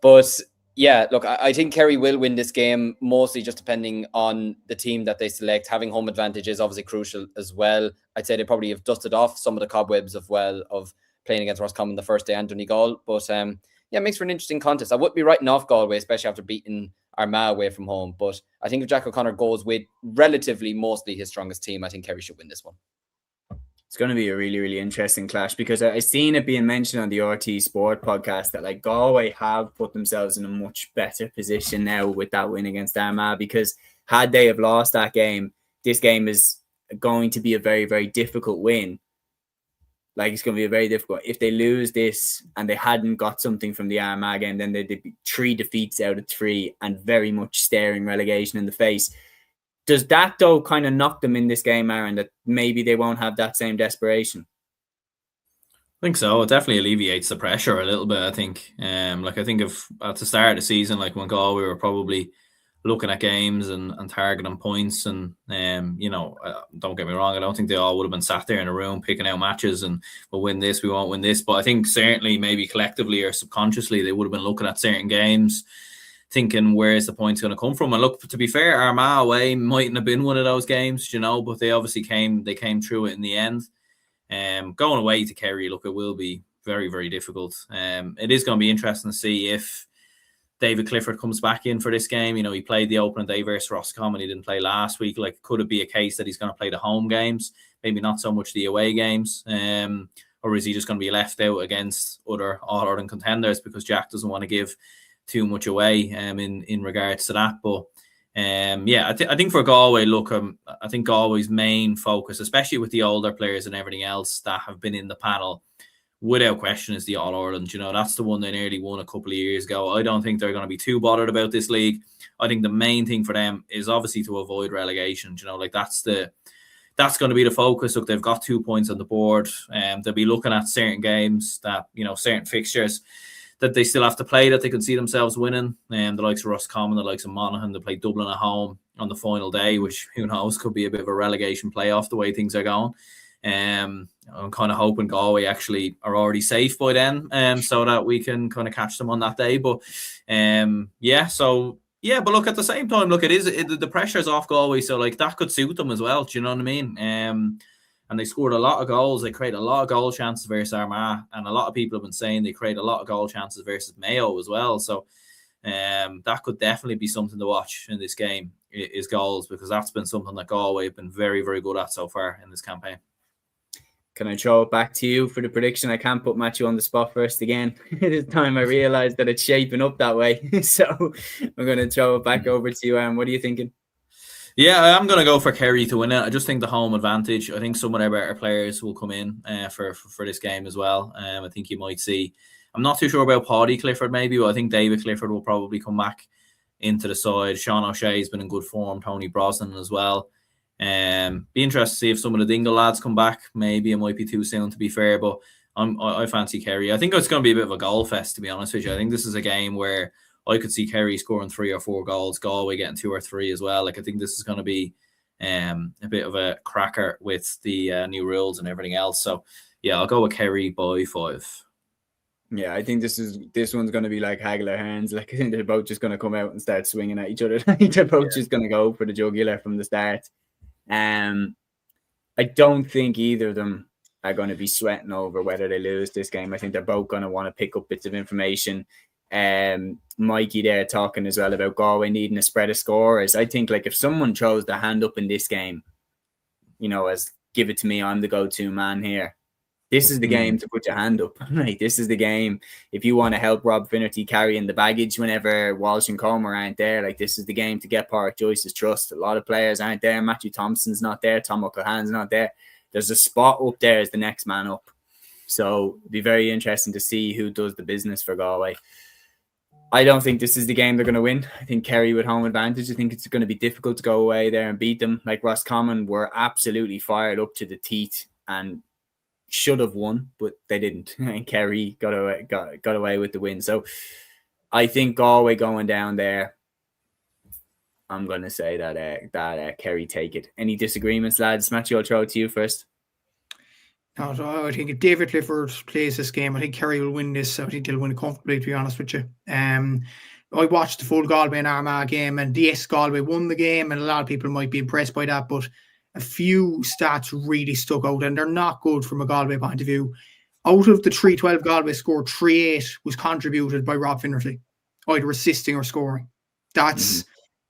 [SPEAKER 2] But yeah, look, I think Kerry will win this game, mostly just depending on the team that they select. Having home advantage is obviously crucial as well. I'd say they probably have dusted off some of the cobwebs of playing against Roscommon the first day and Donegal. But yeah, it makes for an interesting contest. I wouldn't be writing off Galway, especially after beating Armagh away from home. But I think if Jack O'Connor goes with relatively mostly his strongest team, I think Kerry should win this one.
[SPEAKER 1] It's going to be a really, really interesting clash, because I seen it being mentioned on the RT Sport podcast that like Galway have put themselves in a much better position now with that win against Armagh, because had they have lost that game, this game is going to be a very, very difficult win. Like, it's going to be a very difficult. If they lose this and they hadn't got something from the Armagh game, then they'd be 3 defeats out of 3 and very much staring relegation in the face. Does that, though, kind of knock them in this game, Aaron, that maybe they won't have that same desperation?
[SPEAKER 4] I think so. It definitely alleviates the pressure a little bit, I think. I think if at the start of the season, like when Galway were probably looking at games and targeting points, and don't get me wrong, I don't think they all would have been sat there in a room picking out matches and we'll win this, we won't win this. But I think certainly maybe collectively or subconsciously they would have been looking at certain games, thinking where's the points going to come from. And look, to be fair, Armagh away mightn't have been one of those games, but they obviously came through it in the end. Going away to Kerry, look, it will be very, very difficult. It is going to be interesting to see if David Clifford comes back in for this game. He played the opening day versus Roscommon. He didn't play last week. Like, could it be a case that he's going to play the home games, maybe not so much the away games? Or is he just going to be left out against other All-Ireland contenders because Jack doesn't want to give too much away in regards to that? But I think for Galway, look, I think Galway's main focus, especially with the older players and everything else that have been in the panel, without question, is the All-Ireland. That's the one they nearly won a couple of years ago. I don't think they're going to be too bothered about this league. I think the main thing for them is obviously to avoid relegation. That's going to be the focus. Look, they've got 2 points on the board. They'll be looking at certain games that, certain fixtures that they still have to play that they can see themselves winning. The likes of Roscommon, the likes of Monaghan, they play Dublin at home on the final day, which, who knows, could be a bit of a relegation playoff the way things are going. I'm kind of hoping Galway actually are already safe by then, so that we can kind of catch them on that day. But but look, at the same time, look, the pressure's off Galway, so like that could suit them as well. Do you know what I mean? And they scored a lot of goals. They created a lot of goal chances versus Armagh, and a lot of people have been saying they create a lot of goal chances versus Mayo as well. So that could definitely be something to watch in this game, is goals, because that's been something that Galway have been very, very good at so far in this campaign.
[SPEAKER 1] Can I throw it back to you for the prediction? I can't put Matthew on the spot first again. This time I realised that it's shaping up that way. So I'm going to throw it back over to you. What are you thinking?
[SPEAKER 4] Yeah, I'm going to go for Kerry to win it. I just think the home advantage. I think some of their better players will come in for this game as well. I think you might see, I'm not too sure about Paddy Clifford maybe, but I think David Clifford will probably come back into the side. Sean O'Shea's been in good form. Tony Brosnan as well. Be interested to see if some of the Dingle lads come back. Maybe it might be too soon, to be fair, but I fancy Kerry. I think it's going to be a bit of a goal fest, to be honest with you. I think this is a game where I could see Kerry scoring 3 or 4 goals, Galway getting 2 or 3 as well. Like, I think this is going to be a bit of a cracker with the new rules and everything else. So yeah, I'll go with Kerry by 5.
[SPEAKER 1] Yeah, I think this one's going to be like Hagler hands. Like, I think they're both just going to come out and start swinging at each other. They're both just going to go for the jugular from the start. I don't think either of them are going to be sweating over whether they lose this game. I think they're both going to want to pick up bits of information. Mikey there talking as well about Galway needing a spread of scorers. I think, like, if someone throws their hand up in this game, as give it to me, I'm the go-to man here. This is the game to put your hand up. Right? This is the game. If you want to help Rob Finnerty carrying the baggage whenever Walsh and Comer aren't there, like, this is the game to get Pádraig Joyce's trust. A lot of players aren't there. Matthew Thompson's not there. Tom O'Callaghan's not there. There's a spot up there as the next man up. So it'd be very interesting to see who does the business for Galway. I don't think this is the game they're going to win. I think Kerry with home advantage. I think it's going to be difficult to go away there and beat them. Like, Roscommon were absolutely fired up to the teeth and should have won, but they didn't. And Kerry got away with the win. So I think Galway going down there, I'm going to say that Kerry take it. Any disagreements, lads? Matthew, I'll throw it to you first.
[SPEAKER 3] No, so I think if David Clifford plays this game, I think Kerry will win this. I think they'll win it comfortably, to be honest with you. I watched the full Galway and Armagh game, and yes, Galway won the game, and a lot of people might be impressed by that, but a few stats really stuck out, and they're not good from a Galway point of view. Out of the 3-12 Galway scored, 3-8 was contributed by Rob Finnerty, either assisting or scoring. That's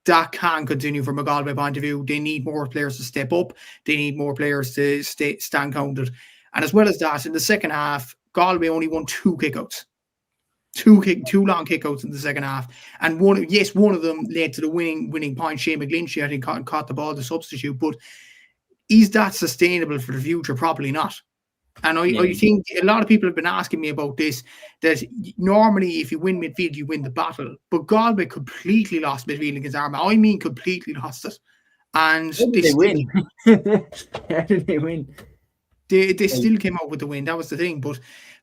[SPEAKER 3] that can continue from a Galway point of view. They need more players to step up. They need more players to stand counted. And as well as that, in the second half, Galway only won 2 kickouts. Two long kickouts in the second half. And one of them led to the winning point. Shane McGlinchey, I think, caught the ball, the substitute. But is that sustainable for the future? Probably not. And I think a lot of people have been asking me about this, that normally if you win midfield, you win the battle. But Galway completely lost midfield against Armagh. I mean, completely lost it. And
[SPEAKER 1] How did they win? How did they win?
[SPEAKER 3] They still came out with the win. That was the thing.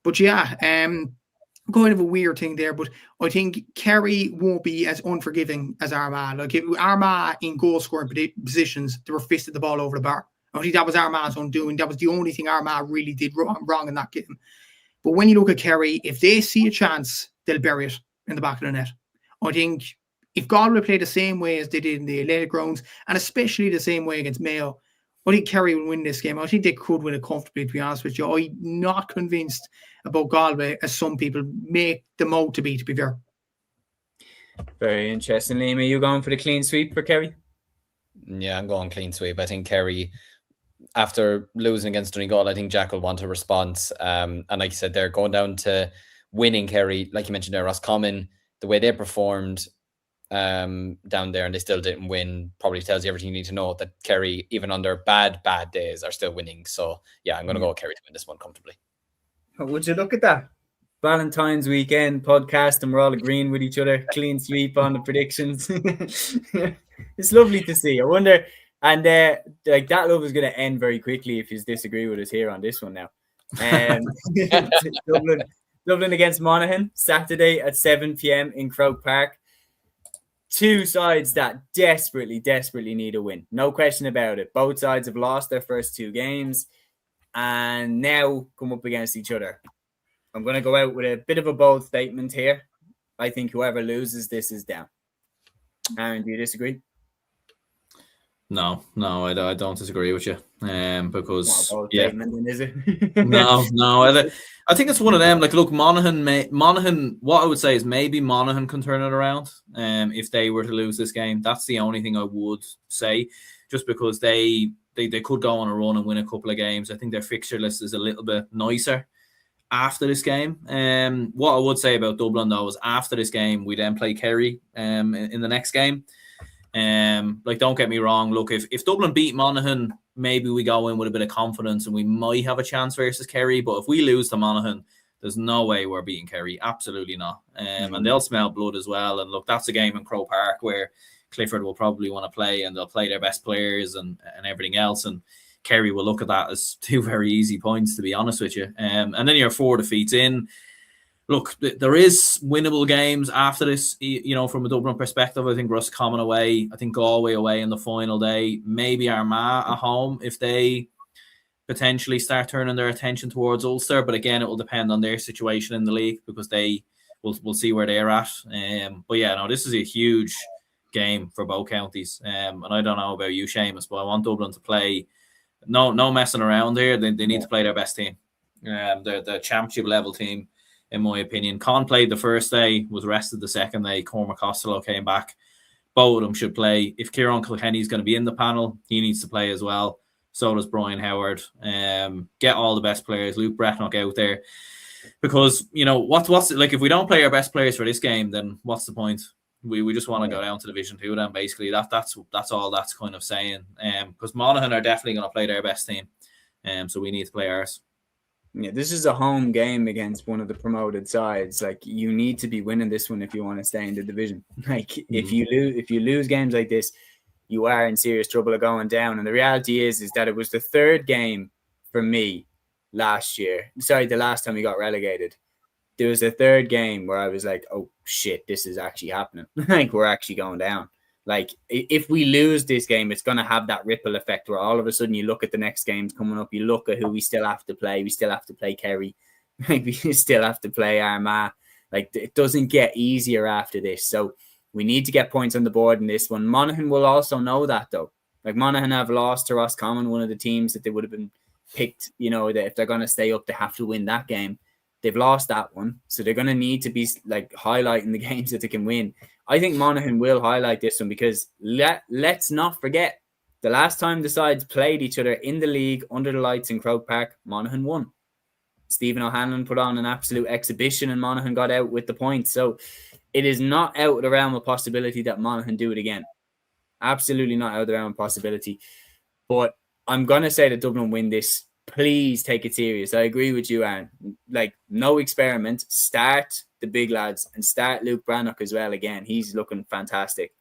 [SPEAKER 3] But yeah, kind of a weird thing there. But I think Kerry won't be as unforgiving as Armagh. Like Armagh in goal scoring positions, they were fisted the ball over the bar. I think that was Armagh's undoing. That was the only thing Armagh really did wrong in that game. But when you look at Kerry, if they see a chance, they'll bury it in the back of the net. I think if Galway play the same way as they did in the Athletic Grounds, and especially the same way against Mayo, I think Kerry will win this game. I think they could win it comfortably, to be honest with you. I'm not convinced about Galway, as some people make them out to be fair.
[SPEAKER 1] Very interesting. Liam, are you going for the clean sweep for Kerry?
[SPEAKER 2] Yeah, I'm going clean sweep. I think Kerry, after losing against Donegal, I think Jack will want a response. And like you said, they're going down to winning Kerry. Like you mentioned there, Roscommon, the way they performed down there and they still didn't win probably tells you everything you need to know, that Kerry, even on their bad days, are still winning. So yeah, I'm going to go Kerry to win this one comfortably.
[SPEAKER 1] Would you look at that? Valentine's weekend podcast and we're all agreeing with each other. Clean sweep on the predictions. It's lovely to see. I wonder, and like that love is going to end very quickly if you disagree with us here on this one now. Dublin against Monaghan, Saturday at 7 p.m. in Croke Park. Two sides that desperately need a win. No question about it. Both sides have lost their first 2 games and now come up against each other. I'm going to go out with a bit of a bold statement here. I think whoever loses this is down. Aaron, do you disagree?
[SPEAKER 4] No, I don't disagree with you. Because
[SPEAKER 1] statement, is it?
[SPEAKER 4] no. I think it's one of them. Like, look, Monaghan. What I would say is maybe Monaghan can turn it around. If they were to lose this game, that's the only thing I would say. Just because they could go on a run and win a couple of games. I think their fixture list is a little bit nicer after this game. What I would say about Dublin though is after this game we then play Kerry in the next game. Like, don't get me wrong, look, if Dublin beat Monaghan, maybe we go in with a bit of confidence and we might have a chance versus Kerry. But if we lose to Monaghan, there's no way we're beating Kerry. Absolutely not. And they'll smell blood as well. And look, that's a game in Croke Park where Clifford will probably want to play and they'll play their best players and everything else. And Kerry will look at that as 2 very easy points, to be honest with you. And then you're 4 defeats in. Look, there is winnable games after this, you know, from a Dublin perspective. I think Roscommon away, I think Galway away in the final day, maybe Armagh at home if they potentially start turning their attention towards Ulster. But again, it will depend on their situation in the league because we'll see where they're at. But yeah, no, this is a huge game for both counties. And I don't know about you, Seamus, but I want Dublin to play no messing around here. They need to play their best team. They're the championship level team, in my opinion. Con played the first day, was rested the second day. Cormac Costello came back. Both of them should play. If Kieran Kilkenny is going to be in the panel, he needs to play as well. So does Brian Howard. Get all the best players. Luke Brecknock out there. Because, you know, what's like, if we don't play our best players for this game, then what's the point? We just want to go down to Division 2 then, basically. That's all that's kind of saying. Because Monaghan are definitely going to play their best team. So we need to play ours.
[SPEAKER 1] Yeah, this is a home game against one of the promoted sides. Like, you need to be winning this one if you want to stay in the division. Like, if you lose games like this, you are in serious trouble of going down. And the reality is that it was the 3rd game for me last year. Sorry, the last time we got relegated. There was a 3rd game where I was like, oh shit, this is actually happening. Like, we're actually going down. Like, if we lose this game, it's going to have that ripple effect where all of a sudden you look at the next games coming up, you look at who we still have to play. We still have to play Kerry. Like, we still have to play Armagh. Like, it doesn't get easier after this. So we need to get points on the board in this one. Monaghan will also know that, though. Like, Monaghan have lost to Roscommon, one of the teams that they would have been picked, you know, that if they're going to stay up, they have to win that game. They've lost that one, so they're going to need to be like highlighting the games that they can win. I think Monaghan will highlight this one because let's not forget the last time the sides played each other in the league under the lights in Croke Park, Monaghan won. Stephen O'Hanlon put on an absolute exhibition and Monaghan got out with the points. So it is not out of the realm of possibility that Monaghan do it again. Absolutely not out of the realm of possibility. But I'm going to say that Dublin win this. Please take it serious. I agree with you, Aaron. Like, no experiment. Start the big lads and start Luke Brannock as well again. He's looking fantastic.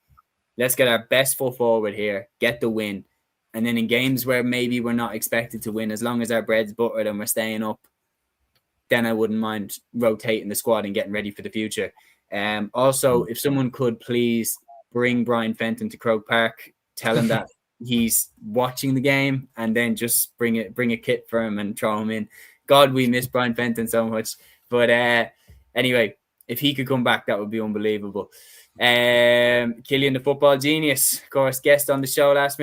[SPEAKER 1] Let's get our best foot forward here, get the win. And then in games where maybe we're not expected to win, as long as our bread's buttered and we're staying up, then I wouldn't mind rotating the squad and getting ready for the future. Also, if someone could please bring Brian Fenton to Croke Park, tell him that he's watching the game, and then just bring a kit for him and throw him in. God, we miss Brian Fenton so much. But anyway, if he could come back, that would be unbelievable. Killian, the football genius, of course, guest on the show last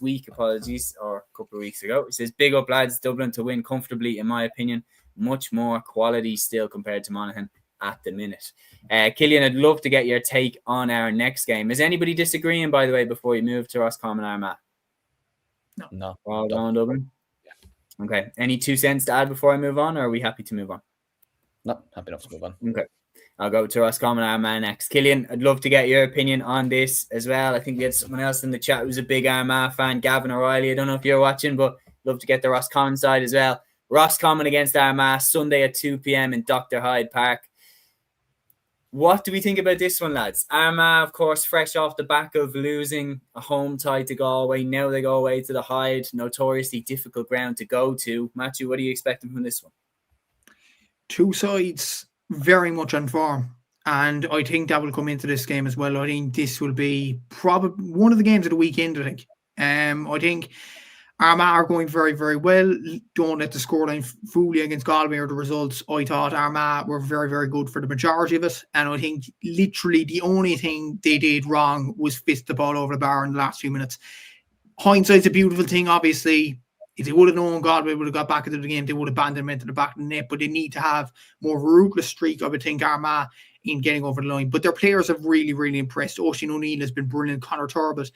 [SPEAKER 1] week, or a couple of weeks ago. He says, big up lads, Dublin to win comfortably, in my opinion. Much more quality still compared to Monaghan at the minute. Killian, I'd love to get your take on our next game. Is anybody disagreeing, by the way, before you move to Roscommon Armagh?
[SPEAKER 2] No.
[SPEAKER 1] All down Dublin? Yeah. Okay. Any 2 cents to add before I move on, or are we happy to move on?
[SPEAKER 2] No, happy enough to move on.
[SPEAKER 1] Okay. I'll go to Roscommon Armagh next. Killian, I'd love to get your opinion on this as well. I think we had someone else in the chat who's a big Armagh fan, Gavin O'Reilly. I don't know if you're watching, but love to get the Roscommon side as well. Roscommon against Armagh, Sunday at 2 p.m. in Dr. Hyde Park. What do we think about this one, lads? Armagh, of course, fresh off the back of losing a home tie to Galway. Now they go away to the Hyde, notoriously difficult ground to go to. Matthew, what are you expecting from this one?
[SPEAKER 3] Two sides very much on form, and I think that will come into this game as well. I think this will be probably one of the games of the weekend, I think. I think Armagh are going very, very well. Don't let the scoreline fool you against Galway or the results. I thought Armagh were very, very good for the majority of it, and I think literally the only thing they did wrong was fist the ball over the bar in the last few minutes. Hindsight's a beautiful thing, obviously. If they would have known Galway would have got back into the game, they would have banned them into the back of the net. But they need to have more of a ruthless streak, I would think, Armagh, in getting over the line. But their players have really, really impressed. Oisin O'Neill has been brilliant. Conor Turbot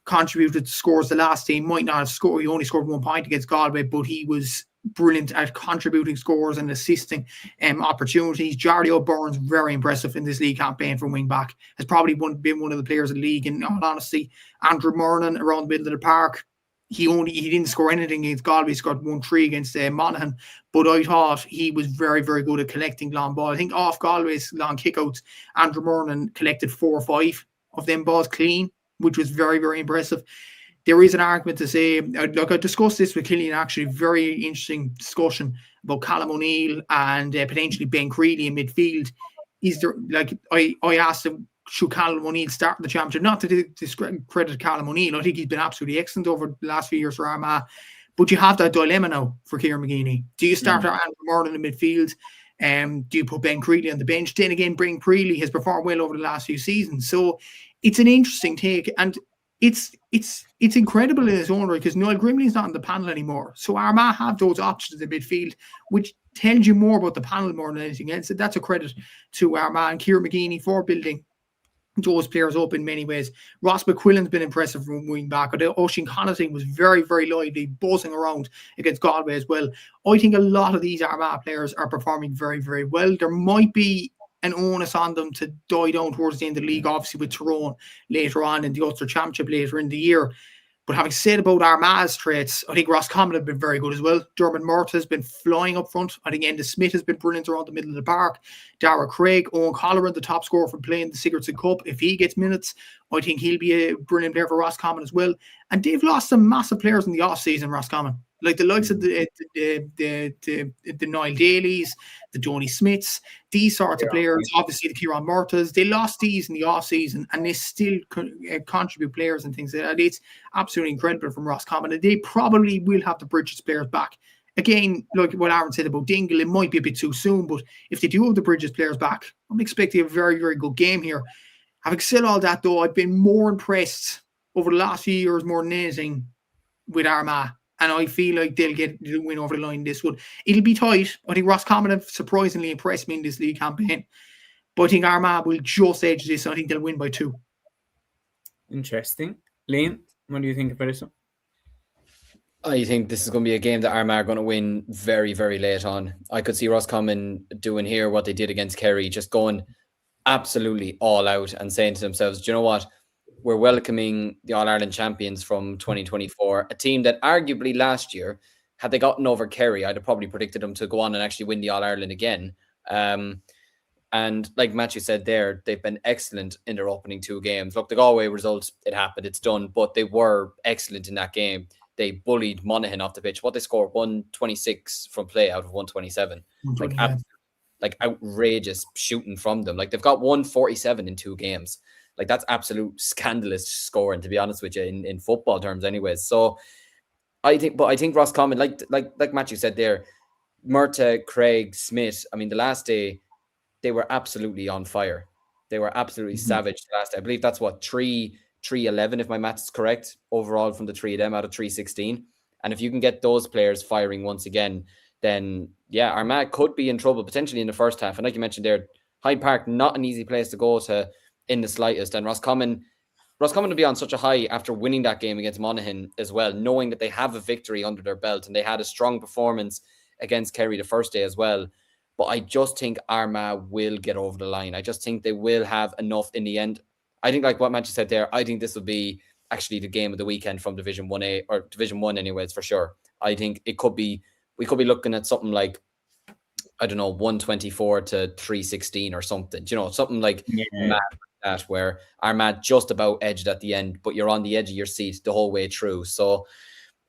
[SPEAKER 3] contributed to scores the last game. Might not have scored. He only scored 1 point against Galway, but he was brilliant at contributing scores and assisting opportunities. Jardy O'Byrne's very impressive in this league campaign from wing back. Has probably been one of the players of the league. In all honesty, Andrew Murnan around the middle of the park. He didn't score anything against Galway. He scored 1-3 against Monaghan. But I thought he was very, very good at collecting long ball. I think off Galway's long kickouts, Andrew Murnan collected 4 or 5 of them balls clean, which was very, very impressive. There is an argument to say, look, I discussed this with Killian, actually, very interesting discussion about Callum O'Neill and potentially Ben Creeley in midfield. Is there, like, I asked him, should Callum O'Neill start the championship? Not to discredit Callum O'Neill. I think he's been absolutely excellent over the last few years for Armagh. But you have that dilemma now for Kieran McGeeney. Do you start Andrew Murnan in the midfield? Do you put Ben Creeley on the bench? Then again, Ben Creeley has performed well over the last few seasons. So it's an interesting take. And it's incredible in its own right because Noel Grimley's not on the panel anymore. So Armagh have those options in midfield, which tells you more about the panel more than anything else. And that's a credit to Armagh and Kieran McGeeney for building those players up in many ways. Ross McQuillan's been impressive from wing back. Oisin Connaughton was very, very lively, buzzing around against Galway as well. I think a lot of these Armagh players are performing very, very well. There might be an onus on them to die down towards the end of the league, obviously with Tyrone later on in the Ulster Championship later in the year. But having said about Armagh's traits, I think Roscommon have been very good as well. Dermot Murtagh has been flying up front. I think Enda Smith has been brilliant around the middle of the park. Dara Craig, Owen Colleran, the top scorer from playing the Sigurdsson Cup. If he gets minutes, I think he'll be a brilliant player for Roscommon as well. And they've lost some massive players in the off-season, Roscommon. Like the likes of the Niall Dailies, the Donny Smiths, these sorts of players, obviously the Kieran Murtaghs, they lost these in the off-season and they still contribute players and things like that. It's absolutely incredible from Roscommon, and they probably will have the Bridges players back. Again, like what Aaron said about Dingle, it might be a bit too soon, but if they do have the Bridges players back, I'm expecting a very, very good game here. Having said all that, though, I've been more impressed over the last few years more than anything with Armagh. and I feel like they'll get the win over the line this would. It'll be tight. I think Roscommon have surprisingly impressed me in this league campaign, but I think Armagh will just edge this. I think they'll win by 2.
[SPEAKER 1] Interesting. Liam, what do you think about this one?
[SPEAKER 2] I think this is going to be a game that Armagh are going to win very, very late on. I could see Roscommon doing here what they did against Kerry, just going absolutely all out and saying to themselves, do you know what? We're welcoming the All-Ireland champions from 2024, a team that arguably last year, had they gotten over Kerry, I'd have probably predicted them to go on and actually win the All-Ireland again. And like Matthew said there, they've been excellent in their opening 2 games. Look, the Galway results, it happened, it's done, but they were excellent in that game. They bullied Monaghan off the pitch. What they scored, 126 from play out of 127. Like outrageous shooting from them. Like they've got 147 in 2 games. Like that's absolute scandalous scoring, to be honest with you, in football terms anyways. So I think Roscommon, like Matthew said there, Murtagh, Craig, Smith, I mean, the last day, they were absolutely on fire. They were absolutely savage last day. I believe that's what, 3-11, if my maths is correct, overall from the 3 of them out of 316. And if you can get those players firing once again, then yeah, Armagh could be in trouble potentially in the first half. And like you mentioned there, Hyde Park, not an easy place to go to in the slightest. And Roscommon will be on such a high after winning that game against Monaghan as well, knowing that they have a victory under their belt and they had a strong performance against Kerry the first day as well. But I just think Armagh will get over the line. I just think they will have enough in the end. I think like what Matthew said there, I think this will be actually the game of the weekend from Division 1A or Division 1 anyways, for sure. I think we could be looking at something like, I don't know, 124 to 316 or something, something like that, where Armagh just about edged at the end, but you're on the edge of your seat the whole way through. So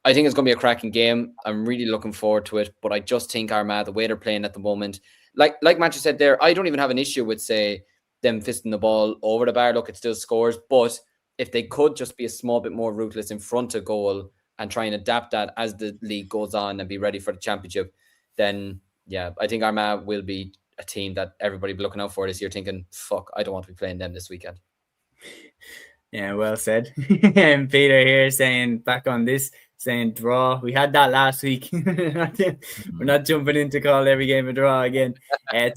[SPEAKER 2] I think it's going to be a cracking game. I'm really looking forward to it, but I just think Armagh, the way they're playing at the moment, like Matthew said there, I don't even have an issue with, say, them fisting the ball over the bar. Look, it still scores, but if they could just be a small bit more ruthless in front of goal and try and adapt that as the league goes on and be ready for the championship, then yeah, I think Armagh will be a team that everybody will be looking out for this year, thinking, fuck, I don't want to be playing them this weekend.
[SPEAKER 1] Yeah, well said. And Peter here saying draw. We had that last week. We're not jumping in to call every game a draw again.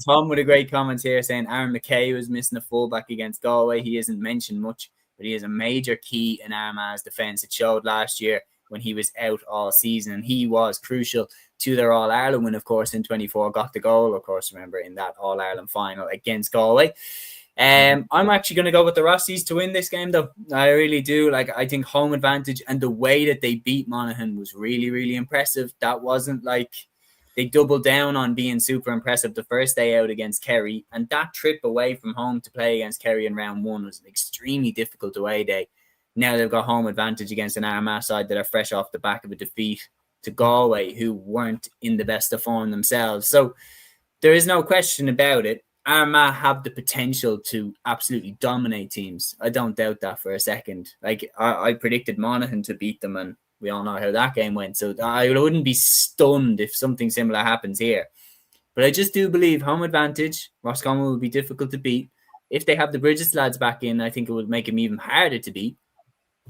[SPEAKER 1] Tom with a great comment here saying Aaron McKay was missing a fullback against Galway. He isn't mentioned much, but he is a major key in Armagh's defence. It showed last year when he was out all season, and he was crucial to their All-Ireland win, of course, in 24. Got the goal, of course, remember, in that All-Ireland final against Galway. I'm actually going to go with the Rossies to win this game, though. I really do. I think home advantage and the way that they beat Monaghan was really, really impressive. That wasn't like they doubled down on being super impressive the first day out against Kerry, and that trip away from home to play against Kerry in round 1 was an extremely difficult away day. Now they've got home advantage against an Armagh side that are fresh off the back of a defeat to Galway, who weren't in the best of form themselves. So there is no question about it. Armagh have the potential to absolutely dominate teams. I don't doubt that for a second. I predicted Monaghan to beat them, and we all know how that game went. So I wouldn't be stunned if something similar happens here. But I just do believe home advantage, Roscommon will be difficult to beat. If they have the Bridges lads back in, I think it would make them even harder to beat.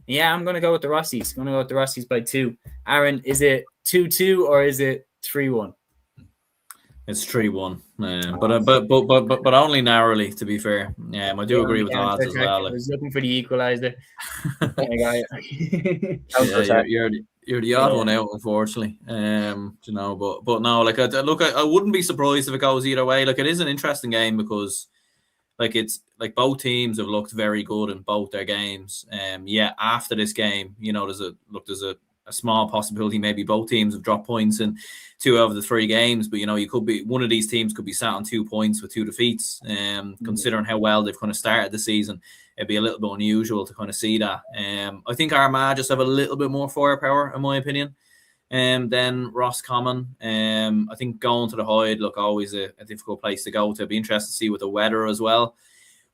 [SPEAKER 1] Yeah, I'm going to go with the Rossies. I'm going to go with the Rossies by 2. Aaron, is it 2-2 or is it 3-1?
[SPEAKER 4] It's 3-1, but only narrowly, to be fair. I do agree with the lads as well.
[SPEAKER 1] I was looking for the equaliser.
[SPEAKER 4] You're the odd one out, unfortunately. But no, I wouldn't be surprised if it goes either way. It is an interesting game because, it's both teams have looked very good in both their games. After this game, there's a small possibility maybe both teams have dropped points in 2 out of the 3 games, but you could be one of these teams could be sat on 2 points with 2 defeats. Considering how well they've kind of started the season, it'd be a little bit unusual to kind of see that. I think Armagh just have a little bit more firepower, in my opinion, than Roscommon. I think going to the Hyde, always a difficult place to go to. It'd be interesting to see with the weather as well,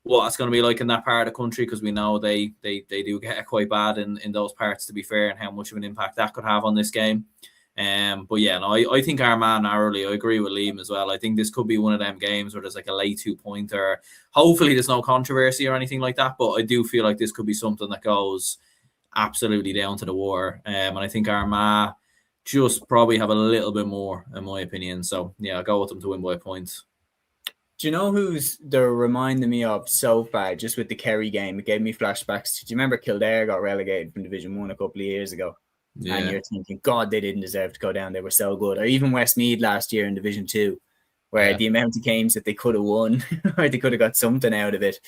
[SPEAKER 4] what it's going to be like in that part of the country, because we know they do get quite bad in those parts, to be fair, and how much of an impact that could have on this game. I think Armagh narrowly. I agree with Liam as well. I think this could be one of them games where there's a late 2-pointer. Hopefully there's no controversy or anything like that, but I do feel like this could be something that goes absolutely down to the wire. And I think Armagh just probably have a little bit more, in my opinion. So yeah, I'll go with them to win by points.
[SPEAKER 1] Do you know who's they're reminding me of so far, just with the Kerry game? It gave me flashbacks. Do you remember Kildare got relegated from Division 1 a couple of years ago? Yeah. And you're thinking, God, they didn't deserve to go down. They were so good. Or even Westmeath last year in Division 2, where the amount of games that they could have won, or they could have got something out of it.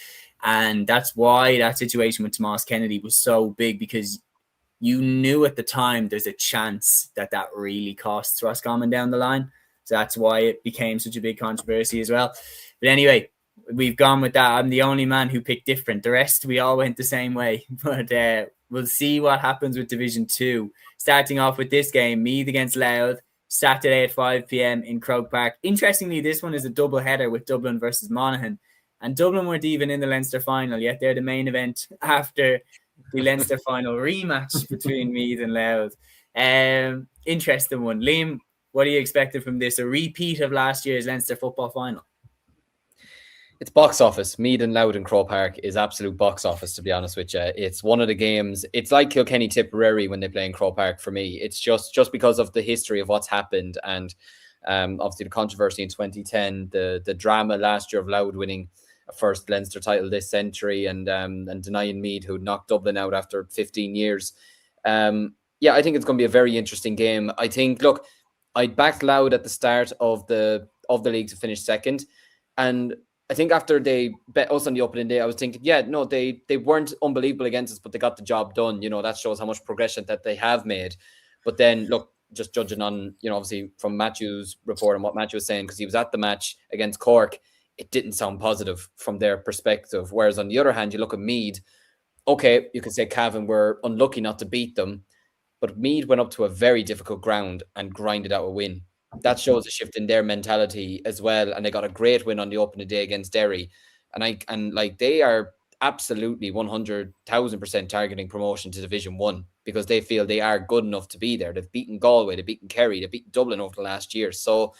[SPEAKER 1] And that's why that situation with Tomas Kennedy was so big, because you knew at the time there's a chance that really costs Roscommon down the line. So that's why it became such a big controversy as well. But anyway, we've gone with that. I'm the only man who picked different. The rest, we all went the same way. But we'll see what happens with Division 2. Starting off with this game, Meath against Louth, Saturday at 5 p.m. in Croke Park. Interestingly, this one is a double header with Dublin versus Monaghan. And Dublin weren't even in the Leinster Final, yet they're the main event after the Leinster Final rematch between Meath and Louth. Interesting one. Liam, what are you expecting from this? A repeat of last year's Leinster Football Final?
[SPEAKER 2] It's box office. Meath and Louth in Croke Park is absolute box office, to be honest with you. It's one of the games. It's like Kilkenny-Tipperary when they play in Croke Park for me. It's just because of the history of what's happened, and obviously the controversy in 2010, the drama last year of Louth winning a first Leinster title this century, and denying Meath, who knocked Dublin out after 15 years. I think it's going to be a very interesting game. I think, look, I backed Louth at the start of the league to finish second, and I think after they bet us on the opening day, I was thinking, they weren't unbelievable against us, but they got the job done. That shows how much progression that they have made. But then, look, just judging on, obviously from Matthew's report and what Matthew was saying, because he was at the match against Cork, it didn't sound positive from their perspective. Whereas on the other hand, you look at Meath, okay, you could say Cavan were unlucky not to beat them, but Meath went up to a very difficult ground and grinded out a win. That shows a shift in their mentality as well. And they got a great win on the opening day against Derry. And they are absolutely 100,000% targeting promotion to Division 1, because they feel they are good enough to be there. They've beaten Galway, they've beaten Kerry, they've beaten Dublin over the last year. So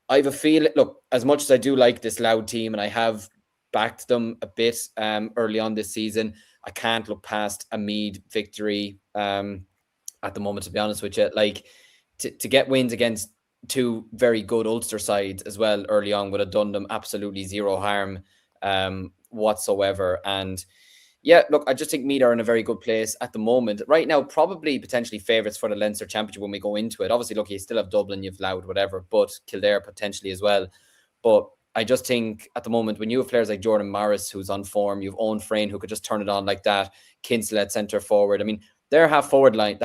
[SPEAKER 2] I have a feeling, look, as much as I do like this Louth team, and I have backed them a bit early on this season, I can't look past a Meath victory at the moment, to be honest with you. Like, to get wins against two very good Ulster sides as well early on would have done them absolutely zero harm whatsoever. And look, I just think Meath are in a very good place at the moment. Right now, probably potentially favourites for the Leinster Championship when we go into it. Obviously, look, you still have Dublin, you've Louth, whatever, but Kildare potentially as well. But I just think at the moment, when you have players like Jordan Morris, who's on form, you've Owen Frayne, who could just turn it on like that, Kinsella at centre forward. I mean, their the half forward line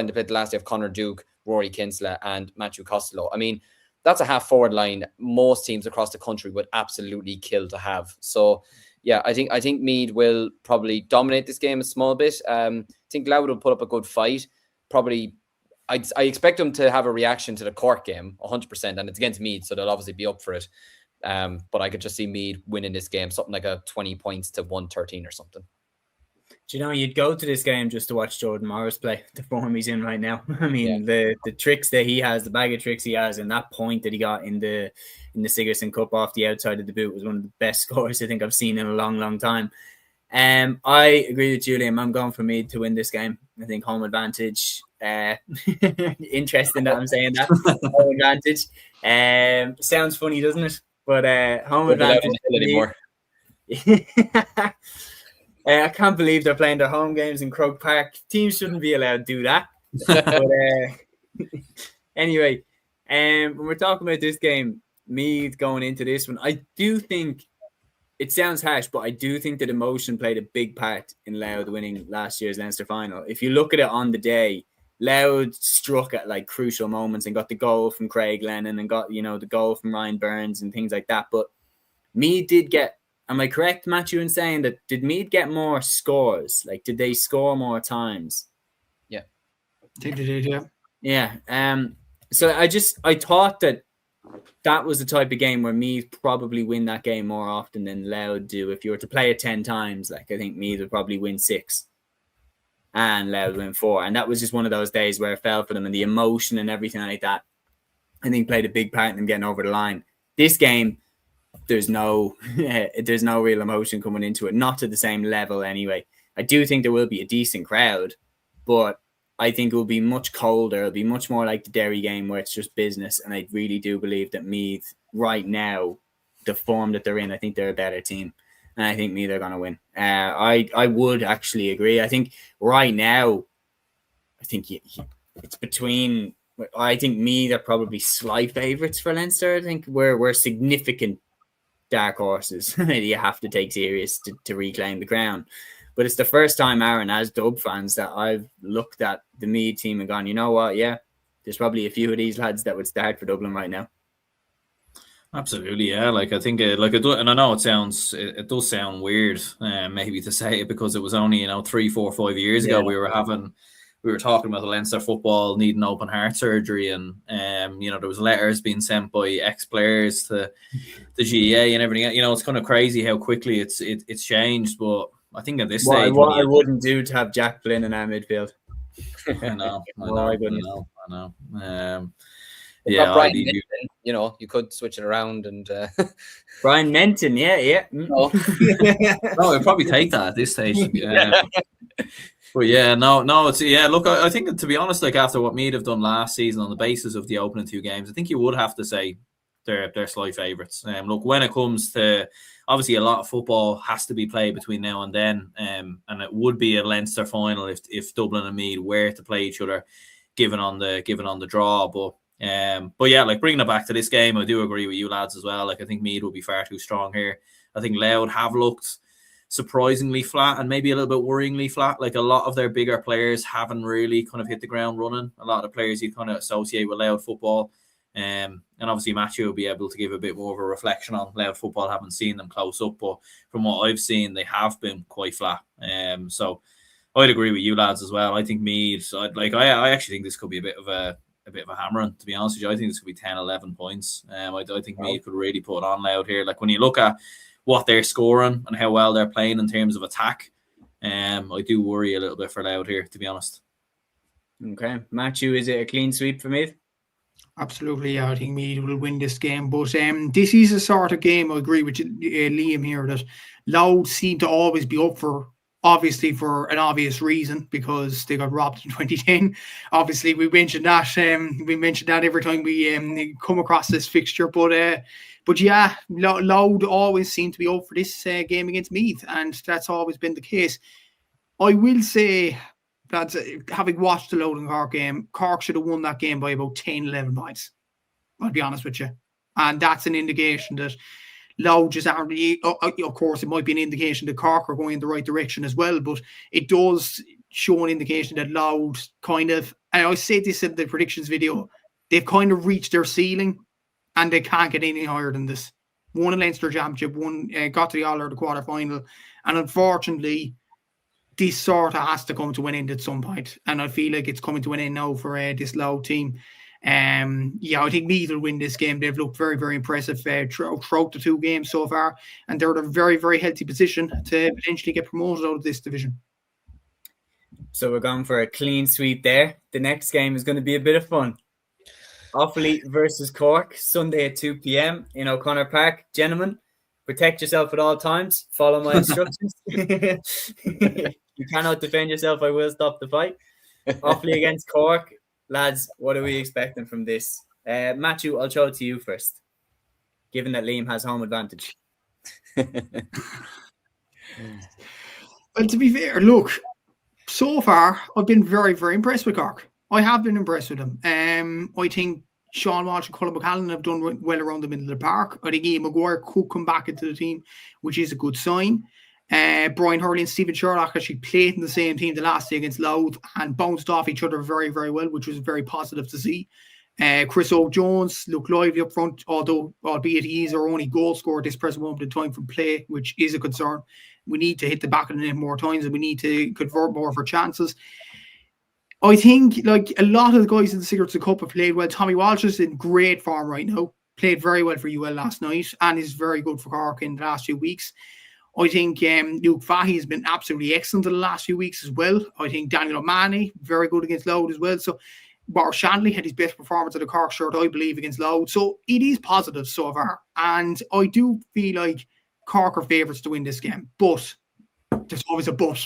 [SPEAKER 2] they played the last day of Conor Duke, Rory Kinsella and Matthew Costello. I mean, that's a half forward line most teams across the country would absolutely kill to have. So I think Meath will probably dominate this game a small bit. I think Louth will put up a good fight. Probably I expect them to have a reaction to the Cork game 100%, and it's against Meath, so they'll obviously be up for it. But I could just see Meath winning this game, something like a 20 points to 113 or something.
[SPEAKER 1] Do you know, you'd go to this game just to watch Jordan Morris play, the form he's in right now. I mean, the tricks that he has, the bag of tricks he has, and that point that he got in the Sigerson Cup off the outside of the boot was one of the best scores I think I've seen in a long, long time. I agree with Julian. I'm going for Meath to win this game. I think home advantage. Interesting that I'm saying that. Home advantage. Sounds funny, doesn't it? But home advantage anymore. I can't believe they're playing their home games in Croke Park. Teams shouldn't be allowed to do that. But anyway, when we're talking about this game, Meath going into this one, I do think, it sounds harsh, but I do think that emotion played a big part in Louth winning last year's Leinster Final. If you look at it on the day, Louth struck at like crucial moments and got the goal from Craig Lennon and got, the goal from Ryan Burns and things like that. But Meath did get, am I correct, Matthew, in saying that did Meath get more scores? Like, did they score more times?
[SPEAKER 3] Yeah. I think they did, yeah.
[SPEAKER 1] Yeah. So I thought that was the type of game where Meath probably win that game more often than Louth do. If you were to play it 10 times, like, I think Meath would probably win 6 and Louth win 4. And that was just one of those days where it fell for them, and the emotion and everything like that, I think, played a big part in them getting over the line. This game, there's no real emotion coming into it, not to the same level anyway. I do think there will be a decent crowd, but I think it will be much colder. It'll be much more like the Derry game where it's just business. And I really do believe that Meath, right now, the form that they're in, I think they're a better team. And I think Meath are going to win. I would actually agree. I think right now, I think it's between... I think Meath are probably slight favourites for Leinster. I think we're significant dark horses that you have to take serious to reclaim the crown. But it's the first time, Aaron, as Dub fans, that I've looked at the Meath team and gone, you know what, yeah, there's probably a few of these lads that would start for Dublin right now.
[SPEAKER 4] Absolutely, yeah. Like I think, and I know it does sound weird, maybe to say it because it was only 3, 4, 5 years ago we were talking about the Leinster football needing open heart surgery, and there was letters being sent by ex-players to the GAA and everything. It's kind of crazy how quickly it's changed, but I think at this stage,
[SPEAKER 1] what I wouldn't do to have Jack Flynn in our midfield.
[SPEAKER 4] I know.
[SPEAKER 2] Yeah, Brian Menton, you could switch it around and
[SPEAKER 1] Brian Menton, yeah.
[SPEAKER 2] No,
[SPEAKER 4] I'd probably take that at this stage. But look, I think, to be honest, like after what Meath have done last season on the basis of the opening 2 games, I think you would have to say they're slight favourites. Look, when it comes to, obviously a lot of football has to be played between now and then, and it would be a Leinster final if Dublin and Meath were to play each other, given on the draw. But yeah, like bringing it back to this game, I do agree with you lads as well. Like I think Meath will be far too strong here. I think Louth have looked surprisingly flat and maybe a little bit worryingly flat. Like a lot of their bigger players haven't really kind of hit the ground running. A lot of the players you kind of associate with Louth football. And obviously Matthew will be able to give a bit more of a reflection on Louth football. I haven't seen them close up, but from what I've seen, they have been quite flat. So I'd agree with you lads as well. I think Meath, I actually think this could be a bit of a hammering, to be honest with you. I think this could be 10, 11 points. I think Meath could really put it on Louth here. Like when you look at what they're scoring and how well they're playing in terms of attack, I do worry a little bit for Louth here, to be honest.
[SPEAKER 1] Okay. Matthew, is it a clean sweep for Meath?
[SPEAKER 3] Absolutely, yeah. I think Meath will win this game. But this is a sort of game, I agree with Liam here, that Louth seem to always be up for, obviously for an obvious reason, because they got robbed in 2010. Obviously, we mentioned that every time we come across this fixture. But yeah, Louth always seem to be up for this game against Meath, and that's always been the case. I will say that having watched the Louth and Cork game, Cork should have won that game by about 10, 11 points. I'll be honest with you. And that's an indication that Louth just aren't, of course, it might be an indication that Cork are going in the right direction as well, but it does show an indication that Louth kind of, and I said this in the predictions video, they've kind of reached their ceiling and they can't get any higher than this. Won a Leinster Championship, got to the All-Ireland quarter-final, and unfortunately, this sort of has to come to an end at some point, and I feel like it's coming to an end now for this Louth team. I think Meath will win this game. They've looked very, very impressive throughout the 2 games so far, and they're in a very, very healthy position to potentially get promoted out of this division.
[SPEAKER 1] So we're going for a clean sweep there. The next game is going to be a bit of fun. Offaly versus Cork, Sunday at 2 p.m. in O'Connor Park. Gentlemen, protect yourself at all times. Follow my instructions. You cannot defend yourself. I will stop the fight. Offaly against Cork. Lads, what are we expecting from this? Matthew, I'll throw it to you first, given that Liam has home advantage.
[SPEAKER 3] Well, to be fair, look, so far, I've been very, very impressed with Cork. I have been impressed with them. I think Sean Walsh and Colin McCallan have done well around the middle of the park. I think Ian Maguire could come back into the team, which is a good sign. Brian Hurley and Stephen Sherlock actually played in the same team the last day against Louth and bounced off each other very, very well, which was very positive to see. Chris O'Jones looked lively up front, albeit he is our only goal scorer at this present moment in time from play, which is a concern. We need to hit the back of the net more times and we need to convert more of our chances. I think like a lot of the guys in the Secrets of the Cup have played well. Tommy Walsh is in great form right now. Played very well for UL last night and is very good for Cork in the last few weeks. I think Luke Fahy has been absolutely excellent in the last few weeks as well. I think Daniel O'Mahony, very good against Louth as well. So Bar Shanley had his best performance of the Cork shirt, I believe, against Louth. So it is positive so far. And I do feel like Cork are favourites to win this game. But there's always a but.